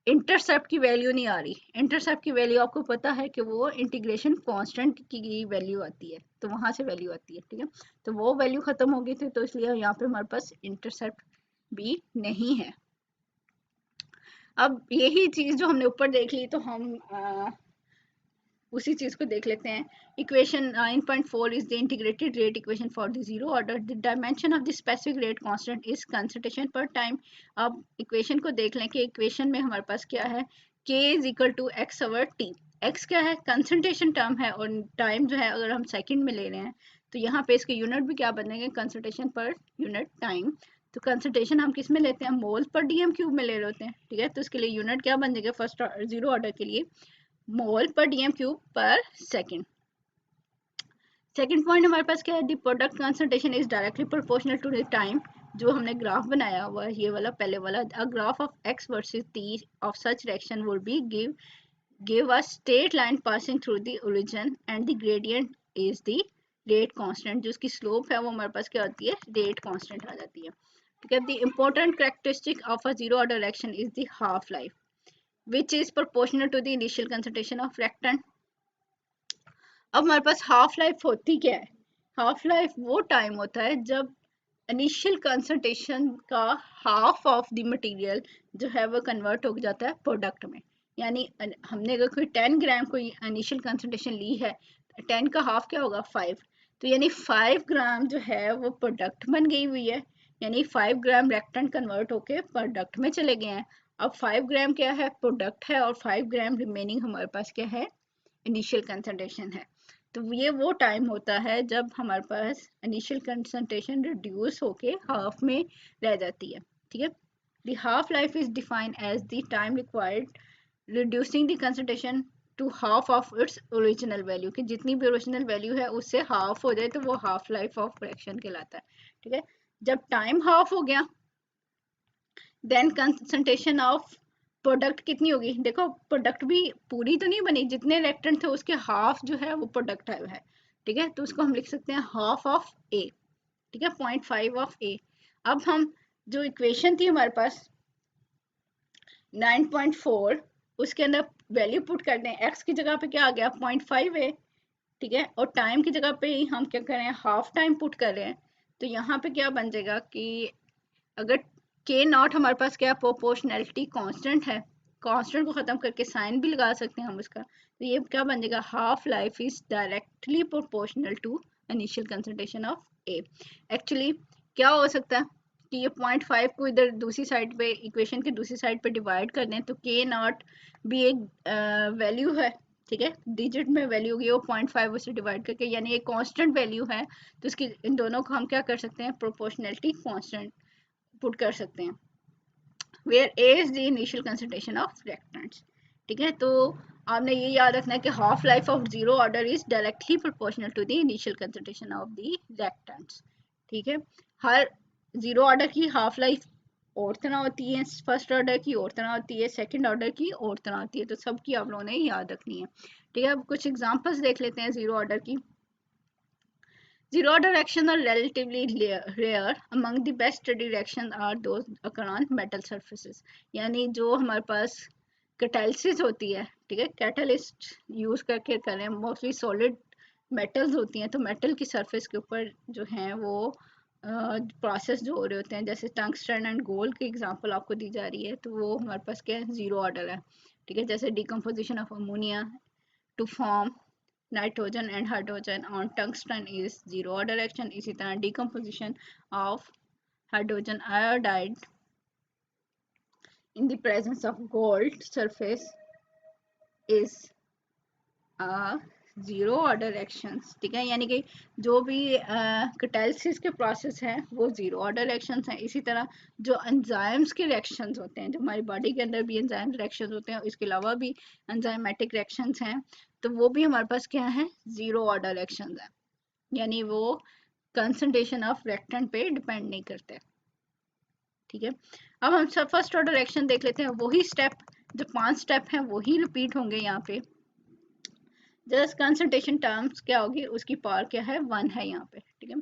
इंटरसेप्ट की वैल्यू नहीं आ रही. इंटरसेप्ट की वैल्यू आपको पता है कि वो इंटीग्रेशन कांस्टेंट की वैल्यू आती है, तो वहां से वैल्यू आती है, ठीक है, तो वो वैल्यू खत्म हो गई थी, तो इसलिए यहाँ पे हमारे पास इंटरसेप्ट भी नहीं है. अब यही चीज जो हमने ऊपर देख ली तो हम उसी चीज को देख लेते हैं. Equation 9.4 is the integrated rate equation for the zero order. The dimension of the specific rate constant is concentration पर टाइम. अब इक्वेशन को देख लें कि इक्वेशन में हमारे पास क्या है k is equal to x over t. x क्या है कंसंट्रेशन टर्म है, और टाइम जो है अगर हम सेकंड में ले रहे हैं तो यहाँ पे इसके यूनिट भी क्या बनेंगे कंसंट्रेशन पर यूनिट टाइम. तो कंसंट्रेशन हम किस में लेते हैं मोल पर डीएम क्यूब में ले रहे होते हैं, ठीक है, तो इसके लिए यूनिट क्या बन जाएगा फर्स्ट जीरो ऑर्डर के लिए मोल पर डीएम क्यूब पर सेकंड. सेकंड पॉइंट हमारे पास क्या है the product concentration is directly proportional to the time. जो हमने ग्राफ बनाया हुआ है ये वाला पहले वाला, a graph of x versus t of such reaction would be give a straight line passing through the origin and the gradient is the rate constant. जो उसकी स्लोप है वो हमारे पास क्या होती है रेट कांस्टेंट आ जाती है, ठीक है. The important characteristic of a zero order reaction is the half life which is proportional to the initial concentration of reactant. अब हमारे पास हाफ लाइफ होती क्या है, हाफ लाइफ वो टाइम होता है जब इनिशियल कंसंट्रेशन का हाफ ऑफ द मटेरियल जो है वो कन्वर्ट हो जाता है प्रोडक्ट में. यानी हमने अगर कोई 10 ग्राम कोई इनिशियल कंसंट्रेशन ली है, 10 का हाफ क्या होगा 5, तो यानी 5 ग्राम जो है वो प्रोडक्ट बन गई हुई है, यानी 5 ग्राम रिएक्टेंट कन्वर्ट होके प्रोडक्ट में चले गए हैं. अब 5 ग्राम क्या है प्रोडक्ट है, और 5 ग्राम रिमेनिंग हमारे पास क्या है इनिशियल कंसंट्रेशन है. तो ये वो टाइम होता है जब हमारे पास इनिशियल कंसंट्रेशन रिड्यूस होके हाफ में रह जाती है, ठीक है. The half life is defined as the time required reducing the concentration to half of its original value, कि जितनी भी ओरिजिनल वैल्यू है उससे हाफ हो जाए तो वो हाफ लाइफ ऑफ रिएक्शन कहलाता है, ठीक है. जब टाइम हाफ हो गया देन कंसंट्रेशन ऑफ प्रोडक्ट कितनी होगी, देखो प्रोडक्ट भी पूरी तो नहीं बनी, जितने रिएक्टेंट थे उसके हाफ जो है वो प्रोडक्ट है, ठीक है, तो उसको हम लिख सकते हैं हाफ ऑफ ए, ठीक है, 0.5 ऑफ ए. अब हम जो इक्वेशन थी हमारे पास 9.4 उसके अंदर वैल्यू पुट कर दें, एक्स की जगह पे क्या आ गया 0.5 है, ठीक है, और टाइम की जगह पे हम क्या कर रहे हैं हाफ टाइम पुट कर रहे हैं, तो यहाँ पे क्या बन जाएगा कि अगर के नॉट हमारे पास क्या प्रोपोर्शनैलिटी कांस्टेंट है, कांस्टेंट को खत्म करके साइन भी लगा सकते हैं हम उसका, तो ये क्या बन जाएगा half life is directly proportional to initial concentration of A. Actually क्या हो सकता है कि ये 0.5 को इधर दूसरी साइड पे इक्वेशन के दूसरी साइड पे डिवाइड कर दें तो के नॉट भी एक वैल्यू है, ठीक है, डिजिट में वैल्यू होगी वो 0.5 उससे डिवाइड करके, यानी एक कांस्टेंट वैल्यू है, तो इसकी इन दोनों को हम क्या कर सकते हैं प्रोपोर्शनैलिटी कांस्टेंट पुट कर सकते हैं, where A is the initial concentration of reactants, ठीक है. तो आपने ये याद रखना है कि half life of zero order is directly proportional to the initial concentration of the reactants. ठीक है, हर जीरो ऑर्डर की हाफ लाइफ और तरह होती है, फर्स्ट ऑर्डर की और तरह होती है, सेकंड ऑर्डर की और तरह होती है, तो सबकी आप लोगों ने याद रखनी है। ठीक है, अब कुछ एग्जांपल्स देख लेते हैं जीरो ऑर्डर की। Zero order reactions are relatively rare. Among the best studied reactions are those occur on metal surfaces. यानी जो हमारे पास कैटालिसिस होती है, ठीक है, कैटलिस्ट यूज करके करें, मोस्टली सॉलिड मेटल्स होती हैं, तो मेटल की सरफेस के ऊपर जो हैं वो प्रोसेस जो हो रहे होते हैं, जैसे टंगस्टन एंड गोल्ड की एग्जांपल आपको दी जा रही है, तो वो हमारे पास क्या है, जीरो ऑर्डर है। ठीक है, जैसे decomposition of ammonia to form nitrogen and hydrogen on tungsten is zero order reaction. इसी तरह decomposition of hydrogen iodide in the presence of gold surface is a zero order reactions. ठीक है, यानी कि जो भी कैटालिसिस के प्रोसेस हैं वो जीरो ऑर्डर रिएक्शंस हैं। इसी तरह जो एंजाइम्स के रिएक्शंस होते हैं, जो हमारी बॉडी के अंदर भी एंजाइम रिएक्शंस होते हैं, इसके अलावा भी एंजाइमेटिक रिएक्शंस हैं, तो वो भी हमारे पास क्या है, जीरो ऑर्डर रिएक्शंस हैं, यानी वो कंसंट्रेशन ऑफ रिएक्टेंट पे डिपेंड नहीं करते। ठीक है, अब हम सब फर्स्ट ऑर्डर रिएक्शन देख लेते हैं। वही स्टेप, जो 5 स्टेप हैं वही रिपीट होंगे यहाँ पे, जस्ट कंसंट्रेशन टर्म्स क्या होगी, उसकी पावर क्या है, 1 है यहाँ पे। ठीक है,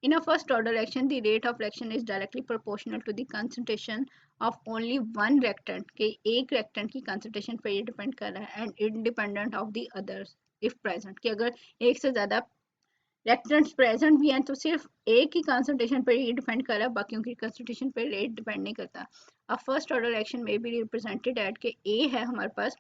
in a first order reaction the rate of reaction is directly proportional to the concentration of only one reactant, के एक रिएक्टेंट की कंसंट्रेशन पर ये डिपेंड कर रहा है, and independent of the others if present, कि अगर एक से ज्यादा रिएक्टेंट्स प्रेजेंट भी हैं तो सिर्फ एक की कंसंट्रेशन पर ही डिपेंड कर रहा है, बाकियों की कंसंट्रेशन पर रेट डिपेंड नहीं करता। अब फर्स्ट ऑर्डर रिएक्शन में भी रिप्रेजेंटेड एट के ए है हमारे पास,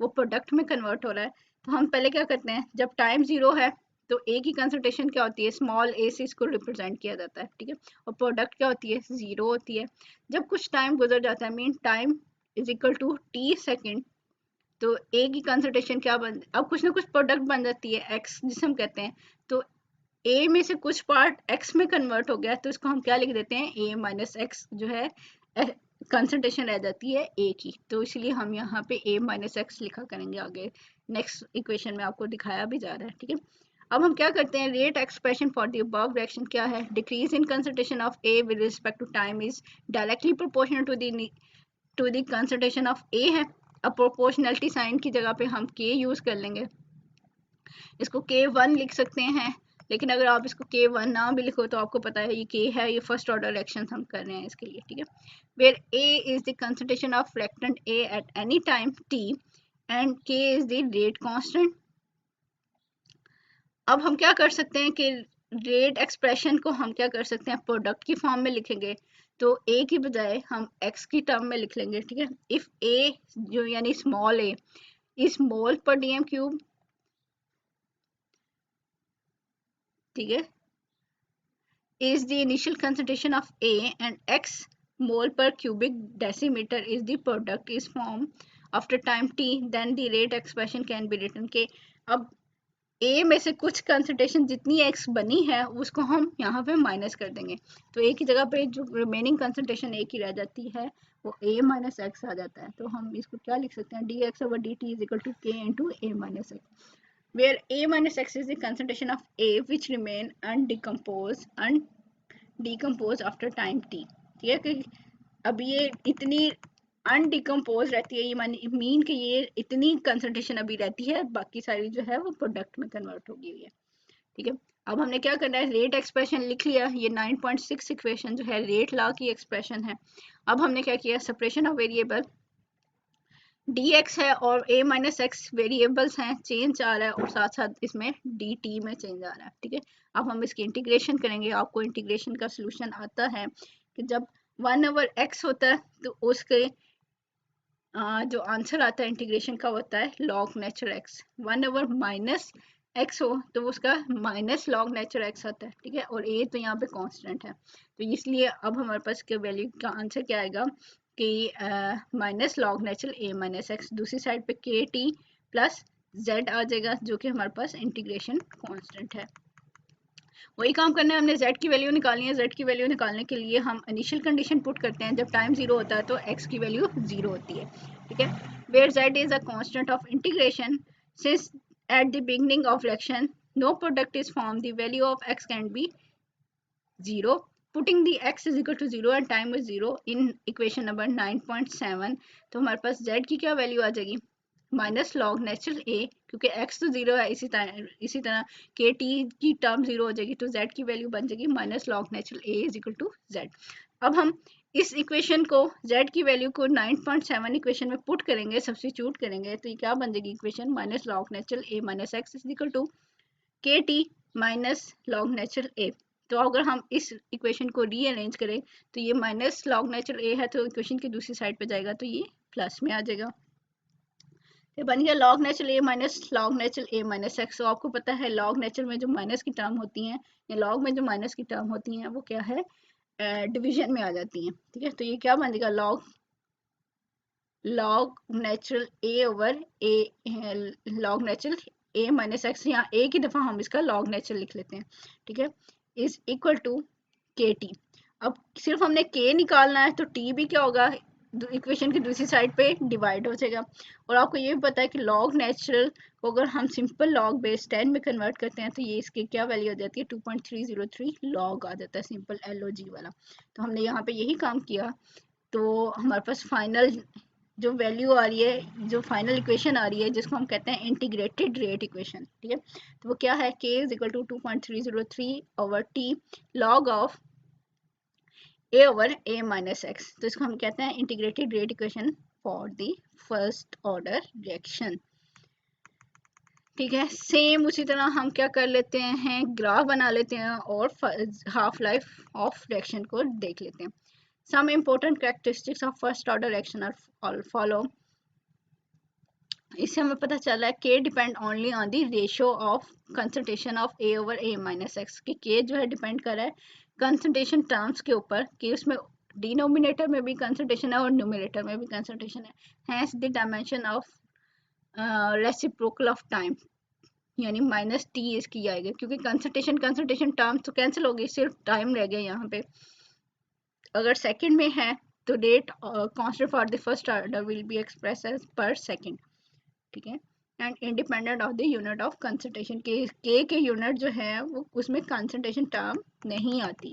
वो प्रोडक्ट में कन्वर्ट हो रहा है, तो हम पहले क्या करते हैं, जब टाइम जीरो है तो ए की कंसंट्रेशन क्या होती है, स्मॉल ए से इसको रिप्रेजेंट किया जाता है। ठीक है, और प्रोडक्ट क्या होती है, जीरो होती है। जब कुछ टाइम गुजर जाता है, mean time is equal to t second, तो ए की कंसंट्रेशन क्या बन, अब कुछ ना कुछ प्रोडक्ट बन जाती है एक्स जिसे हम कहते हैं, तो ए में से कुछ पार्ट एक्स में कन्वर्ट हो गया, तो इसको हम क्या लिख देते हैं, ए माइनस एक्स जो है कंसंट्रेशन रह जाती है ए की, तो इसलिए हम यहाँ पे ए माइनस एक्स लिखा करेंगे आगे, नेक्स्ट इक्वेशन में आपको दिखाया भी जा रहा है। ठीक है, अब हम क्या करते हैं, rate expression for the above reaction क्या है, decrease in concentration of A with respect to time is directly proportional to the concentration of A है। अब प्रोपोर्शनलिटी साइन की जगह पे हम के यूज कर लेंगे, इसको K1 लिख सकते हैं, लेकिन अगर आप इसको K1 ना भी लिखो तो आपको पता है ये K है, ये फर्स्ट ऑर्डर रिएक्शन हम कर रहे हैं इसके लिए। ठीक है, where A is the concentration of reactant A at any time T and K is the rate constant. अब हम क्या कर सकते हैं कि रेट एक्सप्रेशन को हम क्या कर सकते हैं, प्रोडक्ट की फॉर्म में लिखेंगे, तो A की बजाय हम X की टर्म में लिख लेंगे। ठीक है, इफ A जो यानी स्मॉल a इज मोल पर डीएम क्यूब, ठीक है, is the initial concentration of A and X mole per cubic decimeter is the product is formed after time t, then the rate expression can be written के अब A में से कुछ concentration जितनी X बनी है उसको हम यहाँ पे माइनस कर देंगे, तो A की जगह पे जो रिमेनिंग कंसंट्रेशन A की रह जाती है वो A माइनस एक्स आ जाता है, तो हम इसको क्या लिख सकते हैं, D X over D T is equal to K into A minus X, where A minus X is the concentration of A which remain undecompose after time t। ठीक है, कि अब ये इतनी अनडिकम्पोज रहती है, ये मीन कि ये इतनी कंसंट्रेशन अभी रहती है, बाकी सारी जो है वो प्रोडक्ट में कन्वर्ट होगी हुई है। ठीक है, अब हमने क्या करना है, रेट एक्सप्रेशन लिख लिया, ये 9.6 इक्वेशन जो है रेट लॉ की एक्सप्रेशन है। अब हमने क्या किया, सेपरेशन ऑफ वेरिएबल dx है और a माइनस एक्स वेरिएबल्स हैं, चेंज आ रहा है और साथ साथ इसमें dt में चेंज आ रहा है। ठीक है, अब हम इसकी इंटीग्रेशन करेंगे, आपको इंटीग्रेशन का सोल्यूशन आता है कि जब 1/x होता है तो उसके जो आंसर आता है इंटीग्रेशन का होता है log नेचर x, 1/-x हो तो उसका माइनस log नेचर x आता है। ठीक है, और a तो यहाँ पे कांस्टेंट है, तो इसलिए अब हमारे पास के वैल्यू का आंसर क्या आएगा कि minus log natural a minus x, दूसरी साइड पे के टी प्लस z आ जाएगा जो कि हमारे पास इंटीग्रेशन कांस्टेंट है। वही काम करना है, हमने z की वैल्यू निकालनी है। z की वैल्यू निकालने के लिए हम इनिशियल कंडीशन पुट करते हैं, जब टाइम जीरो होता है तो x की वैल्यू जीरो होती है। ठीक है, where z is a constant of integration. Since at the beginning of reaction no product is formed, the value of x can be 0. Putting the x is equal to 0 and time is 0 in equation number 9.7, तो हमारे पास z की क्या value आ जाएगी, minus log natural a, क्योंकि x तो 0 है, इसी तरह के टी की टर्म 0 हो जाएगी, तो z की वैल्यू बन जाएगी minus log natural a is equal to z. अब हम इस इक्वेशन को z की वैल्यू को 9.7 इक्वेशन में पुट करेंगे, सब्स्टिट्यूट करेंगे, तो ये क्या बन जाएगी equation, minus log natural a minus X is equal to K T minus log natural a. तो अगर हम इस इक्वेशन को रीअरेंज करें तो ये माइनस लॉग नेचुरल a है, तो इक्वेशन की दूसरी साइड पे जाएगा तो ये प्लस में आ जाएगा. ये बन गया log natural a minus log natural a minus x. तो आपको पता है लॉग नेचुरल में जो माइनस की टर्म होती हैं या लॉग में जो माइनस की टर्म होती हैं वो क्या है, डिवीजन में आ जाती हैं. ठीक है, तो ये क्या बन जाएगा, log natural a over a, log natural a minus x, यहाँ a की दफ़ा हम इसका लॉग नेचुरल लिख लेते हैं. ठीक है, is equal to K T. अब सिर्फ हमने k निकालना है तो t भी क्या होगा, इक्वेशन की दूसरी साइड पे डिवाइड हो जाएगा. और आपको ये भी पता है कि लॉग नेचुरल को अगर हम सिंपल लॉग बेस 10 में कन्वर्ट करते हैं तो ये इसकी क्या वैल्यू आ जाती है, 2.303 लॉग आ जाता है, सिंपल LOG वाला. तो हमने यहाँ पे यही काम किया. तो हमारे पास फाइनल जो वैल्यू आ रही है, जो फाइनल इक्वेशन आ रही है, जिसको हम कहते हैं इंटीग्रेटेड रेट इक्वेशन. ठीक है, तो वो क्या है, k is equal to 2.303 over t log of a over a minus x. तो इसको हम कहते हैं integrated rate equation for the first order reaction. ठीक है, सेम उसी तरह हम क्या कर लेते हैं, ग्राफ बना लेते हैं और हाफ लाइफ ऑफ रिएक्शन को देख लेते हैं. Some important characteristics of first order reaction are all follow. इससे हमें पता चला है k depend only on the ratio of concentration of a over a minus x, कि k जो है डिपेंड कर रहा है कंसंट्रेशन टर्म्स के ऊपर, कि उसमें डिनोमिनेटर में भी कंसंट्रेशन है और न्यूमरेटर में भी कंसंट्रेशन है. Hence the dimension of reciprocal of time, यानी माइनस टी इसकी आएगी, क्योंकि कंसंट्रेशन टर्म्स तो कैंसिल हो गई, सिर्फ टाइम रह गया यहाँ पे. अगर सेकंड में है तो rate constant for the first order will be express as per second. ठीक है, and independent of the unit of concentration, के यूनिट जो है वो उसमें कंसंट्रेशन टर्म नहीं आती.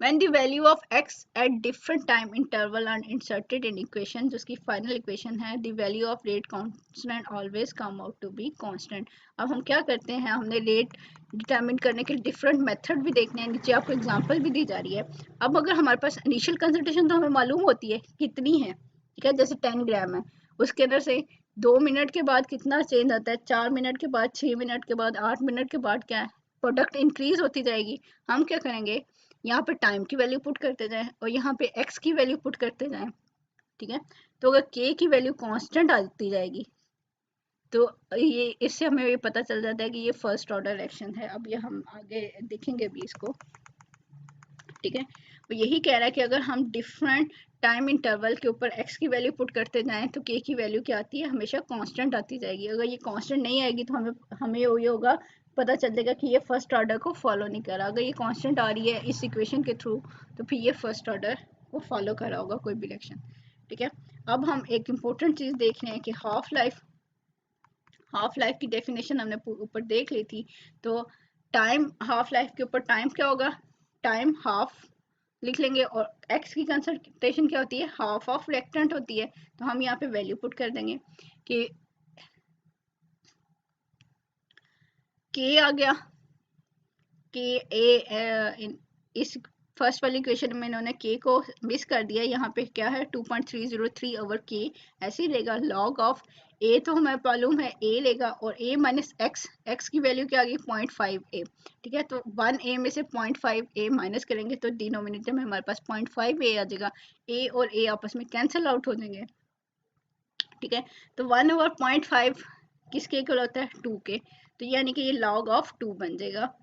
when the value of x at different time interval are inserted in equation, जो उसकी फाइनल इक्वेशन है, the value of rate constant always come out to be constant. अब हम क्या करते हैं, हमने रेट डिटरमिन करने के डिफरेंट मेथड भी देखने हैं, नीचे आपको एग्जांपल भी दी जा रही है. अब अगर हमारे पास इनिशियल कंसंट्रेशन तो हमें मालूम होती है कितनी है. ठीक है, जैसे 10 ग्राम है, उसके अंदर से 2 मिनट के बाद कितना चेंज आता है, 4 मिनट के बाद, 6 मिनट के बाद, 8 मिनट के बाद क्या है, प्रोडक्ट इंक्रीज होती जाएगी. हम क्या करेंगे, यहाँ पे टाइम की वैल्यू पुट करते जाएं और यहाँ पे x की वैल्यू पुट करते जाएं. ठीक है, तो अगर k की वैल्यू कांस्टेंट आती जाएगी तो ये इससे हमें ये पता चल जाता है कि ये फर्स्ट ऑर्डर रिएक्शन है. अब ये हम आगे देखेंगे भी इसको. ठीक है, तो यही कह रहा है कि अगर हम डिफरेंट टाइम इंटरवल के ऊपर x की वैल्यू पुट करते जाएं तो k की वैल्यू क्या आती है, हमेशा कांस्टेंट आती जाएगी. अगर ये कांस्टेंट नहीं आएगी तो हमें ये होगा, पता चल जाएगा कि ये फर्स्ट ऑर्डर को फॉलो नहीं कर रहा. अगर ये कांस्टेंट आ रही है इस इक्वेशन के थ्रू तो फिर ये फर्स्ट ऑर्डर को फॉलो कर रहा होगा कोई भी रिएक्शन. ठीक है, अब हम एक इम्पोर्टेंट चीज़ देख रहे हैं कि हाफ लाइफ की डेफिनेशन हमने ऊपर देख ली थी. तो टाइम, हाफ लाइफ के ऊपर टाइम क्या होगा, टाइम हाफ लिख लेंगे और x की कंसंट्रेशन क्या होती है, हाफ ऑफ रिएक्टेंट होती है. तो हम यहाँ पे वैल्यू पुट कर देंगे कि k आ गया, कि इस फर्स्ट वाली इक्वेशन में इन्होंने k को मिस कर दिया, यहाँ पे क्या है 2.303 ओवर k ऐसे ही लेगा. लॉग ऑफ a तो हमें मालूम है a लेगा और a माइनस x की वैल्यू क्या आ गई 0.5a. ठीक है, तो 1a में से 0.5a माइनस करेंगे तो डिनोमिनेटर में हमारे पास 0.5a आ जाएगा. a और a आपस में कैंसिल आउट हो जाएंगे. ठीक है, तो 1 ओवर 0.5 किसके इक्वल होता है, 2 के. तो यानी कि ये log ऑफ 2 बन जाएगा.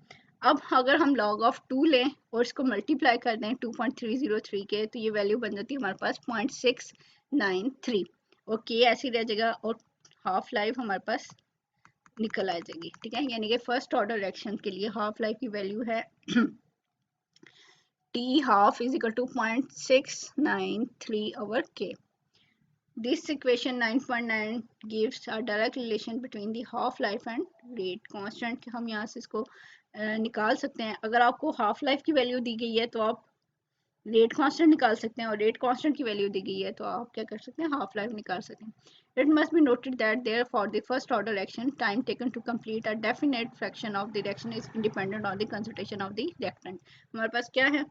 अब अगर हम log ऑफ 2 लें और इसको मल्टीप्लाई कर दें 2.303 के, तो ये वैल्यू बन जाती है हमारे पास 0.693 और k ऐसी रह जाएगा और हाफ लाइफ हमारे पास निकल आ जाएगी. ठीक है, यानी कि फर्स्ट ऑर्डर रिएक्शन के लिए हाफ लाइफ की वैल्यू है t half is equal to 0.693 over k. This equation 9.9 gives a direct relation between the half life and rate constant. हम यहाँ से इसको निकाल सकते हैं. अगर आपको हाफ लाइफ की वैल्यू दी गई है तो आप रेट कांस्टेंट निकाल सकते हैं, और रेट कांस्टेंट की वैल्यू दी गई है तो आप क्या कर सकते हैं, हाफ लाइफ निकाल सकते हैं. It must be noted that there for the first order action time taken to complete a definite fraction of the reaction is independent on the concentration of the reactant. हमारे पास क्या है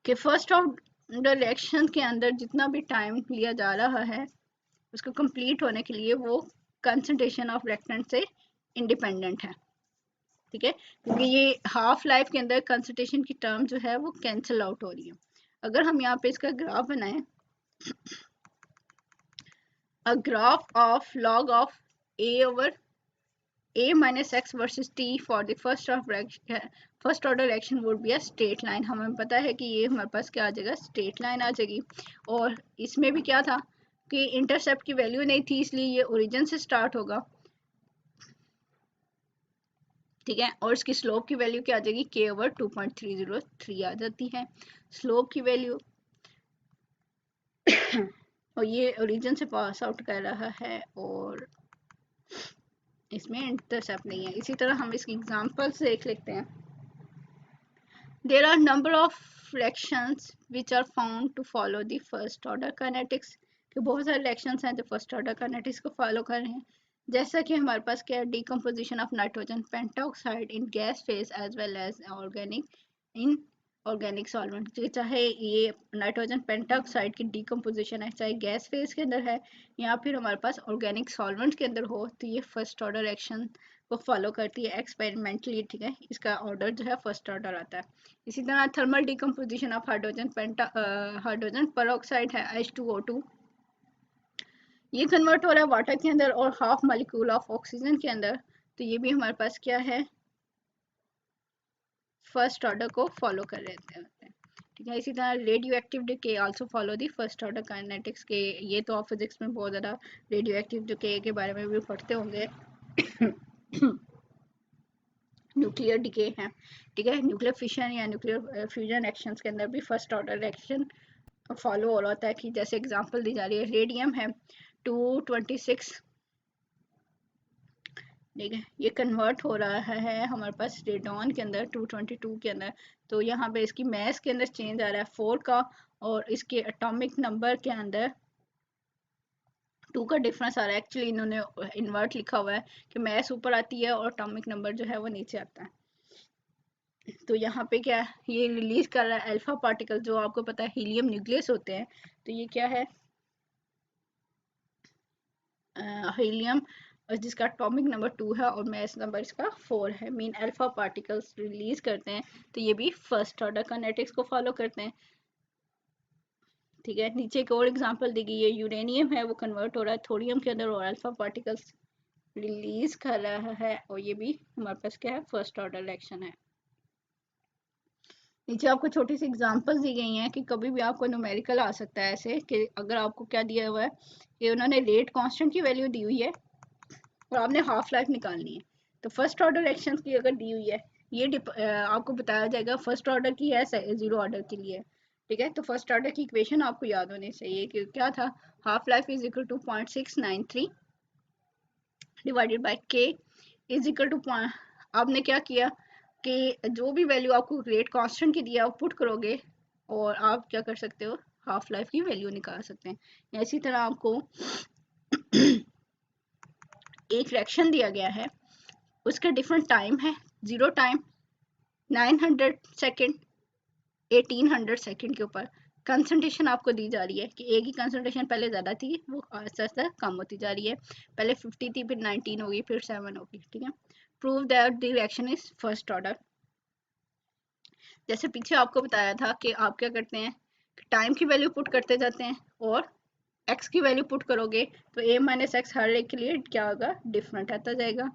कि first order reaction के अंदर जितना भी time लिया जा रहा है उसको कंप्लीट होने के लिए वो कंसंट्रेशन ऑफ रिएक्टेंट से इंडिपेंडेंट है. ठीक है, क्योंकि ये हाफ लाइफ के अंदर कंसंट्रेशन की टर्म जो है वो कैंसिल आउट हो रही है. अगर हम यहाँ पे इसका ग्राफ बनाएं, a graph of log of a over a minus x versus t for the first order reaction would be a straight line. हमें पता है कि ये हमारे पास क्या आ जाएगा, स्ट्रेट लाइन आ जाएगी. और इसमें भी क्या था कि इंटरसेप्ट की वैल्यू नहीं थी, इसलिए ये ओरिजिन से स्टार्ट होगा. ठीक है, और इसकी स्लोप की वैल्यू क्या आ जाएगी, k ओवर 2.303 आ जाती है स्लोप की वैल्यू. और ये ओरिजिन से पास आउट कर रहा है और इसमें इंटरसेप्ट नहीं है. इसी तरह हम इसकी एग्जांपल्स देख लेते हैं. There are number of reactions which are found to follow the first order kinetics. कि बहुत सारे reactions हैं जो first order kinetics को follow कर रहे हैं. जैसा कि हमारे पास क्या है, decomposition of nitrogen pentoxide in gas phase as well as organic in organic solvent. चाहे ये नाइट्रोजन पेंटॉक्साइड की डिकम्पोजिशन है, चाहे गैस फेज के अंदर है या फिर हमारे पास ऑर्गेनिक सॉल्वेंट के अंदर हो, तो ये फर्स्ट ऑर्डर एक्शन को फॉलो करती है एक्सपेरिमेंटली. ठीक है, इसका ऑर्डर जो है फर्स्ट ऑर्डर आता है. इसी तरह thermal decomposition of hydrogen peroxide है H2O2, ये कन्वर्ट हो रहा है वाटर के अंदर और हाफ मॉलिक्यूल ऑफ ऑक्सीजन के अंदर. तो ये भी हमारे पास क्या है, फर्स्ट ऑर्डर को फॉलो कर रहे हैं. ठीक है, इसी तरह radio active decay also follow the first order kinetics के. ये तो आप फिजिक्स में बहुत ज़्यादा रेडियो एक्टिव डिके के बारे में भी पढ़ते होंगे. न्यूक्लियर डिके है. ठीक है, न्यूक्लियर फिशन या न्यूक्लियर फ्यूजन एक्शंस के अंदर भी फर्स्ट ऑर्डर एक्शन फॉलो हो रहा होता है. कि जैसे एग्जांपल दी जा रही है, रेडियम है 226. ठीक है, ये कन्वर्ट हो रहा है हमारे पास रेडॉन के अंदर 222 के अंदर. तो यहाँ पे इसकी मैस के अंदर चेंज आ रहा है 4 का, और इसके एटॉमिक नंबर के अंदर 2 का डिफरेंस आ रहा है. एक्चुअली इन्होंने इन्वर्ट लिखा हुआ है कि मैस ऊपर आती है और एटॉमिक नंबर जो है वो नीचे आता है. तो यहाँ पे क्या है, ये रिलीज कर रहा है अल्फा पार्टिकल, जो आपको पता है हीलियम न्यूक्लियस होते हैं. तो ये क्या है, हीलियम जिसका एटॉमिक नंबर 2 है और मैस नंबर इसका 4 है. मीन अल्फा पार्टिकल्स रिलीज करते हैं. तो ये भी फर्स्ट ऑर्डर काइनेटिक्स को फॉलो करते हैं. ठीक है, नीचे एक और एग्जांपल दी गई है, यूरेनियम है वो कन्वर्ट हो रहा है थोरियम के अंदर और अल्फा पार्टिकल्स रिलीज कर रहा है, और ये भी हमारे पास क्या है, फर्स्ट ऑर्डर रिएक्शन है. नीचे आपको छोटी सी एग्जांपल्स दी गई हैं कि कभी भी आपको न्यूमेरिकल आ सकता है ऐसे कि अगर आपको क्या दिया हुआ है कि उन्होंने रेट कांस्टेंट की वैल्यू दी हुई है और आपने हाफ लाइफ निकालनी है. तो फर्स्ट ऑर्डर रिएक्शन की अगर दी हुई है, ये आपको बताया जाएगा फर्स्ट ऑर्डर की है, जीरो ऑर्डर के लिए. ठीक है, तो फर्स्ट ऑर्डर की इक्वेशन आपको याद होनी चाहिए कि क्या था, half life is equal to 0.693 divided by k is equal to. आपने क्या किया कि जो भी वैल्यू आपको रेट कांस्टेंट की दिया आप पुट करोगे और आप क्या कर सकते हो, हाफ लाइफ की वैल्यू निकाल सकते हैं. इसी तरह आपको एक फ्रैक्शन दिया गया है, उसका डिफरेंट टाइम है, 0 टाइम, 900 सेकेंड, 1800 सेकेंड के ऊपर कंसंट्रेशन आपको दी जा रही है कि ए की कंसंट्रेशन पहले ज़्यादा थी, वो आस्ते आस्ते कम होती जा रही है. पहले 50 थी, फिर 19 होगी, फिर 7 होगी. ठीक है, prove that the reaction is first order. जैसे पीछे आपको बताया था कि आप क्या करते हैं, टाइम की वैल्यू पुट करते जाते हैं और एक्स की वैल्यू पुट करोगे तो ए माइनस एक्स हर एक के लिए क्या होगा, डिफरेंट आता जाएगा.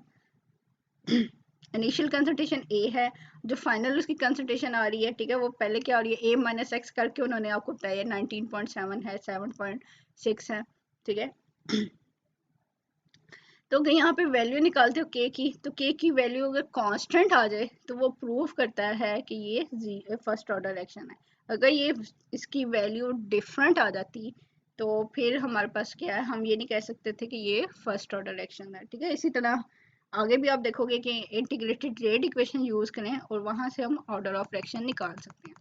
इनिशियल कंसंट्रेशन ए है, जो फाइनल उसकी कंसंट्रेशन आ रही है, ठीक है, वो पहले क्या आ रही है, ए माइनस एक्स करके उन्होंने आपको बताया 19.7 है, 7.6 है. ठीक है, तो अगर यहाँ पे वैल्यू निकालते हो के की, तो के की वैल्यू अगर कांस्टेंट आ जाए तो वो प्रूव करता है कि ये फर्स्ट ऑर्डर रिएक्शन है. अगर ये इसकी वैल्यू डिफरेंट आ जाती तो फिर हमारे पास क्या है, हम ये नहीं कह सकते थे कि ये फर्स्ट ऑर्डर रिएक्शन है। ठीक है, इसी तरह आगे भी आप देखोगे कि इंटीग्रेटेड रेट इक्वेशन यूज करें और वहां से हम ऑर्डर ऑफ रिएक्शन निकाल सकते हैं।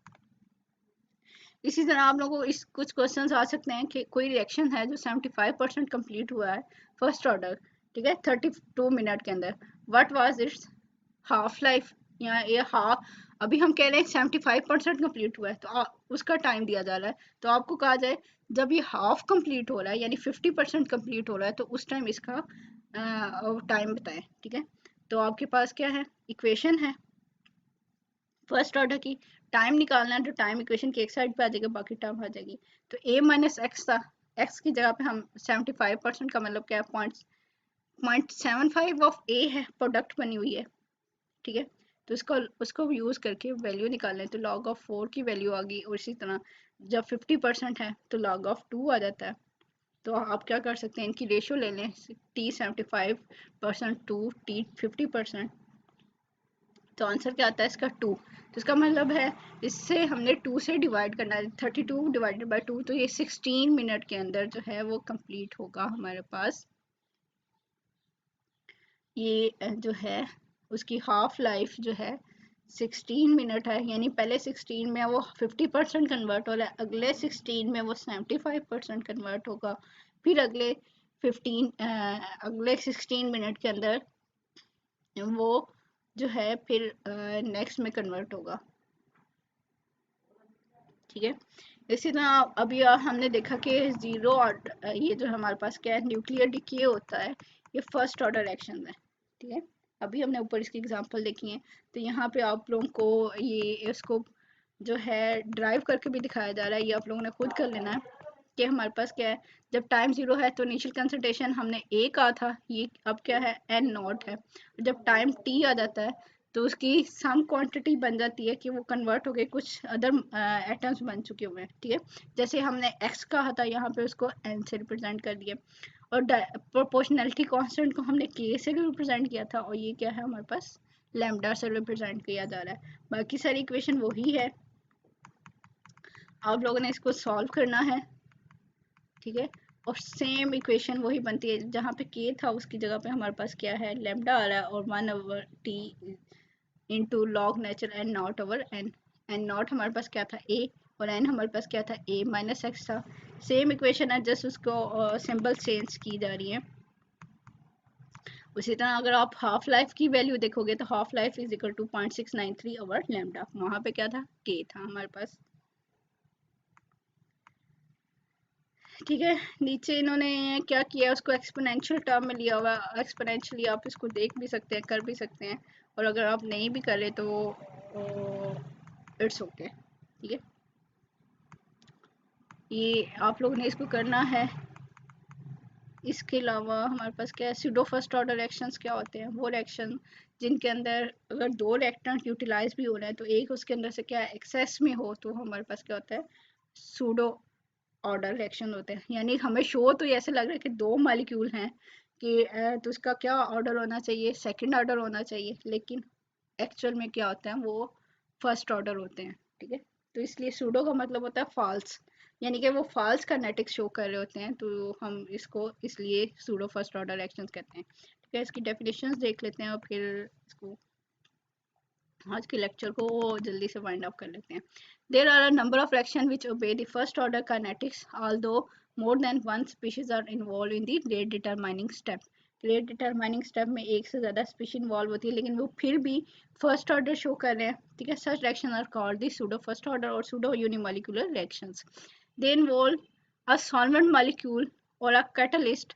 इसी तरह आप लोगों को इस कुछ क्वेश्चंस आ सकते हैं कि कोई रिएक्शन है जो 75% कंप्लीट हुआ है फर्स्ट ऑर्डर, ठीक है, 32 मिनट के अंदर, what was it's half life, या ये हाफ, अभी हम कह रहे हैं 75% कंप्लीट हुआ है तो उसका टाइम दिया जा रहा है, तो आपको कहा जाए जब ये हाफ कंप्लीट हो रहा है यानी 50% कंप्लीट हो रहा है तो उस टाइम इसका टाइम बताएं। ठीक है, तो आपके पास क्या है, इक्वेशन है फर्स्ट ऑर्डर की, टाइम निकालना है तो टाइम इक्वेशन की एक साइड पे आ जाएगा, बाकी टर्म आ जाएगी। तो a माइनस एक्स था, x की जगह पे हम 75% का मतलब क्या है, 0.75 ऑफ a है, प्रोडक्ट बनी हुई है। ठीक है, तो इसको उसको यूज करके वैल्यू निकालें तो log ऑफ 4 की वैल्यू आ गई, और इसी तरह जब 50% है तो log ऑफ 2 आ जाता है। तो आप क्या कर सकते हैं, इनकी रेशियो ले लें, t 75% टू t 50%, तो आंसर क्या आता है इसका 2। तो इसका मतलब है इससे हमने 2 से डिवाइड करना है, 32 डिवाइडेड बाई 2, तो ये 16 मिनट के अंदर जो है वो कंप्लीट होगा हमारे पास। ये जो है उसकी हाफ लाइफ जो है 16 मिनट है, यानी पहले 16 में वो 50% कन्वर्ट हो रहा है, अगले 16 में वो 75% कन्वर्ट होगा, फिर अगले 16 मिनट के अंदर वो जो है फिर नेक्स्ट में कन्वर्ट होगा। ठीक है, इसी तरह अभी हमने देखा कि जीरो ऑर्डर, ये जो हमारे पास क्या है, न्यूक्लियर डिके होता है, ये फर्स्ट ऑर्डर रिएक्शन है। ठीक है, अभी हमने ऊपर इसकी एग्जांपल देखी है, तो यहाँ पे आप लोगों को ये इसको जो है ड्राइव करके भी दिखाया जा रहा है, ये आप लोगों ने खुद कर लेना है कि हमारे पास क्या है, जब टाइम जीरो है तो इनिशियल कंसंट्रेशन हमने ए कहा था, ये अब क्या है एन नॉट है, जब टाइम टी आ जाता है तो उसकी सम क्वांटिटी बन जाती है कि वो कन्वर्ट हो गए, कुछ अदर एटम्स बन चुके हुए हैं। ठीक है, जैसे हमने एक्स कहा था यहाँ पे उसको एन से रिप्रेजेंट कर दिया, और प्रोपोर्शनैलिटी कांस्टेंट को हमने के से रिप्रेजेंट किया था, और ये क्या है हमारे पास लैम्डा से रिप्रेजेंट किया जा रहा है। बाकी सारी इक्वेशन वही है, आप लोगों ने इसको सॉल्व करना है। ठीक है, और सेम इक्वेशन वही बनती है, जहाँ पे के था उसकी जगह पे हमारे पास क्या है लैम्डा आ रहा है, और 1/t into log nature n naught over n, n naught हमारे पास क्या था ए, और एन हमारे पास क्या था ए माइनस एक्स था। सेम इक्वेशन है, जस्ट उसको सिंबल चेंज की जा रही है। उसी तरह अगर आप हाफ लाइफ की वैल्यू देखोगे तो half life is equal to 0.693 over lambda, वहाँ पे क्या था के था हमारे पास। ठीक है, नीचे इन्होंने क्या किया, उसको एक्सपोनेंशियल टर्म में लिया हुआ, एक्सपोनेंशियली आप इसको देख भी सकते हैं, कर भी सकते हैं, और अगर आप नहीं भी करे तो इट्स ओके। ठीक है, ये आप लोगों ने इसको करना है। इसके अलावा हमारे पास क्या है, सूडो फर्स्ट ऑर्डर रिएक्शंस क्या होते हैं, वो रिएक्शन जिनके अंदर अगर दो रिएक्टेंट यूटिलाइज भी हो रहे हैं तो एक उसके अंदर से क्या एक्सेस में हो, तो हमारे पास क्या होता है सूडो ऑर्डर रिएक्शन होते हैं। यानी हमें शो तो ऐसे लग रहा है कि दो मॉलिक्यूल हैं कि तो उसका क्या ऑर्डर होना चाहिए, सेकंड ऑर्डर होना चाहिए, लेकिन एक्चुअल में क्या होता है वो फर्स्ट ऑर्डर होते हैं। ठीक है, तो इसलिए सूडो का मतलब होता है फॉल्स, यानी कि वो फॉल्स काइनेटिक शो कर रहे होते हैं, तो हम इसको इसलिए सूडो फर्स्ट ऑर्डर रिएक्शंस कहते हैं। ठीक है, इसकी डेफिनेशंस देख लेते हैं और फिर इसको आज के लेक्चर को जल्दी से वाइंड अप कर लेते हैं। There are a number of reaction which obey the first order kinetics although more than one species are involve in the rate determining step. Rate determining step में एक से ज़्यादा स्पीशीज इन्वॉल्व होती है, लेकिन वो फिर भी फर्स्ट ऑर्डर शो कर रहे हैं। ठीक है, such reaction are called the pseudo first order और pseudo unimolecular reactions. They involve a solvent molecule और a catalyst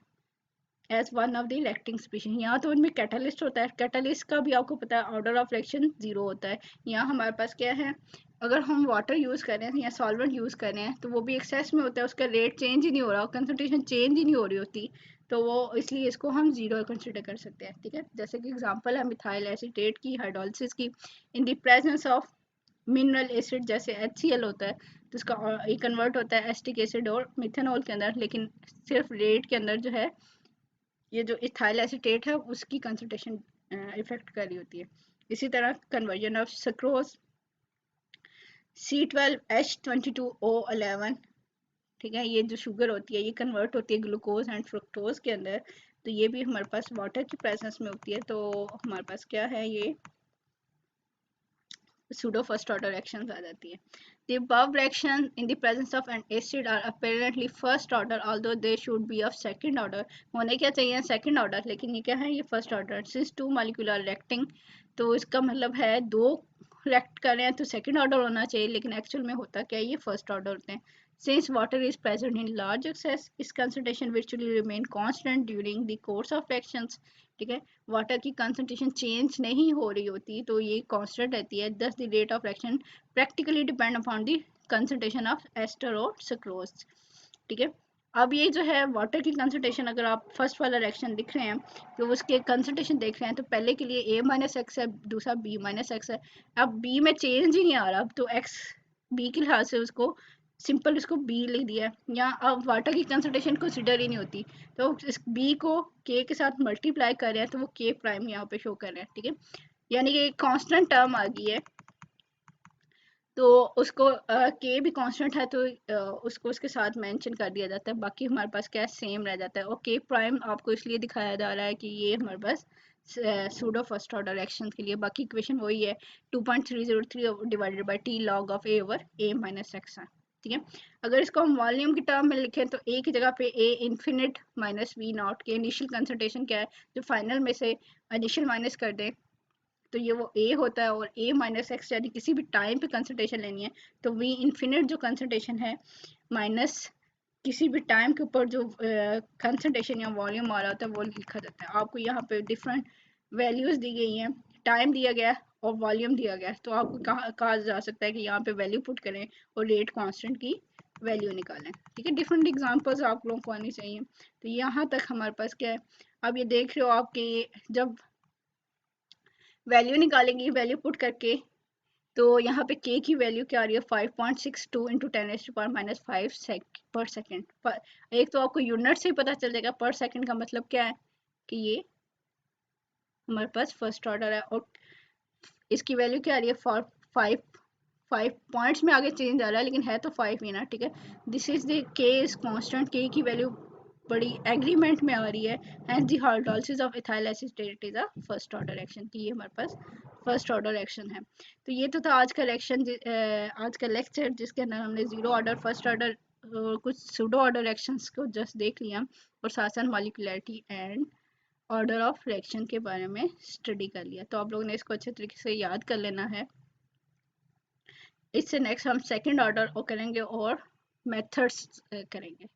as one of the reacting species. यहाँ तो इनमें कैटालिस्ट होता है, कैटालिस्ट का भी आपको पता है ऑर्डर ऑफ रिएक्शन जीरो होता है। यहाँ हमारे पास क्या है, अगर हम वाटर यूज़ कर रहे हैं या सॉल्वेंट यूज़ कर रहे हैं तो वो भी एक्सेस में होता है, उसका रेट चेंज ही नहीं हो रहा, कंसंट्रेशन चेंज ही नहीं हो रही होती, तो वो इसलिए इसको हम जीरो कंसिडर कर सकते हैं। ठीक है, जैसे कि एग्जांपल है मिथाइल एसीटेट की हाइड्रोलिसिस की in the presence of mineral acid, जैसे HCl होता है तो इसका ये कन्वर्ट होता है एसिटिक एसिड और मिथेनॉल के अंदर, लेकिन सिर्फ रेट के अंदर जो है ये जो इथाइल एसीटेट है उसकी कंसंट्रेशन इफेक्ट कर रही होती है। इसी तरह कन्वर्जन ऑफ सक्रोज C12H22O11, ठीक है। ये जो शुगर होती है ये कन्वर्ट होती है ग्लूकोज एंड फ्रुक्टोज के अंदर, तो ये भी हमारे पास वाटर की प्रेजेंस में होती है। तो हमारे पास क्या है, ये pseudo first order reactions आ जाती है। The above reactions in the presence of an acid are apparently first order although they should be of second order। होने क्या चाहिए second order, लेकिन ये क्या है, ये first order। Since two molecular reacting, तो इसका मतलब है दो react कर रहे हैं तो second order होना चाहिए, लेकिन actual में होता क्या है, ये first order होते हैं। Since water is present in large excess, its concentration virtually remain constant during the course of reactions। ठीक है, वाटर की कंसंट्रेशन चेंज नहीं हो रही होती तो ये कांस्टेंट रहती है। Thus the rate of reaction practically depend upon the concentration of ester और सुक्रोज। ठीक है, अब ये जो है वाटर की कंसंट्रेशन, अगर आप फर्स्ट वाला रिएक्शन दिख रहे हैं तो उसके कंसंट्रेशन देख रहे हैं, तो पहले के लिए a माइनस एक्स है, दूसरा b माइनस एक्स है। अब b में चेंज ही नहीं आ रहा, अब तो x b के लिहाज से उसको सिंपल इसको b लिख दिया, या अब वाटर की कंसंट्रेशन कंसिडर ही नहीं होती, तो इस b को k के साथ मल्टीप्लाई कर रहे हैं तो वो k प्राइम यहाँ पे शो कर रहे हैं। ठीक है, यानी कि एक कांस्टेंट टर्म आ गई है, तो उसको k भी कांस्टेंट है तो उसको उसके साथ मेंशन कर दिया जाता है, बाकी हमारे पास क्या सेम रह जाता है। और k प्राइम आपको इसलिए दिखाया जा रहा है कि ये हमारे पास सूडो फर्स्ट ऑर्डर रिएक्शन के लिए, बाकी इक्वेशन वही है 2.303 divided by t log of a over a minus x है। ठीक है, अगर इसको हम वॉल्यूम की टर्म में लिखें तो a की जगह पे a infinite minus V naught के इनिशियल कंसंट्रेशन क्या है, जो फाइनल में से इनिशियल माइनस कर दें तो ये वो a होता है, और a माइनस एक्स यानी किसी भी टाइम पे कंसंट्रेशन लेनी है तो v इन्फिनिट जो कंसंट्रेशन है माइनस किसी भी टाइम के ऊपर जो कंसंट्रेशन या वॉल्यूम आ रहा होता है वो लिखा जाता है। आपको यहाँ पे डिफरेंट वैल्यूज दी गई हैं, टाइम दिया गया है और वॉल्यूम दिया गया है, तो आपको कहा जा सकता है कि यहाँ पे वैल्यू पुट करें और रेट कांस्टेंट की वैल्यू निकालें। ठीक है, डिफरेंट एग्जांपल्स आप लोगों को आनी चाहिए। तो यहाँ तक हमारे पास क्या है, अब ये देख रहे हो आपके जब वैल्यू निकालेंगे, वैल्यू पुट करके, तो यहाँ पे k की वैल्यू क्या आ रही है 5.62 इंटू 10⁻⁻5 पर सेकेंड। एक तो आपको यूनिट से ही पता चल जाएगा, पर सेकेंड का मतलब क्या है कि ये हमारे पास फर्स्ट ऑर्डर है, और इसकी वैल्यू क्या आ रही है फॉर 5 पॉइंट्स में आगे चेंज आ रहा है लेकिन है तो 5 ही ना। ठीक है, this is the k is constant, k की वैल्यू बड़ी एग्रीमेंट में आ रही है, and the hydrolysis of ethyl acetate is a first order reaction, कि ये हमारे पास फर्स्ट ऑर्डर रिएक्शन है। तो ये तो था आज का रिएक्शन, आज का लेक्चर, जिसके अंदर हमने जीरो ऑर्डर, फर्स्ट ऑर्डर और कुछ सूडो ऑर्डर रिएक्शंस को जस्ट देख लिया, और साथ साथ molecularity and order of reaction के बारे में स्टडी कर लिया। तो आप लोगों ने इसको अच्छे तरीके से याद कर लेना है। इससे नेक्स्ट हम सेकंड ऑर्डर करेंगे और मेथड्स करेंगे।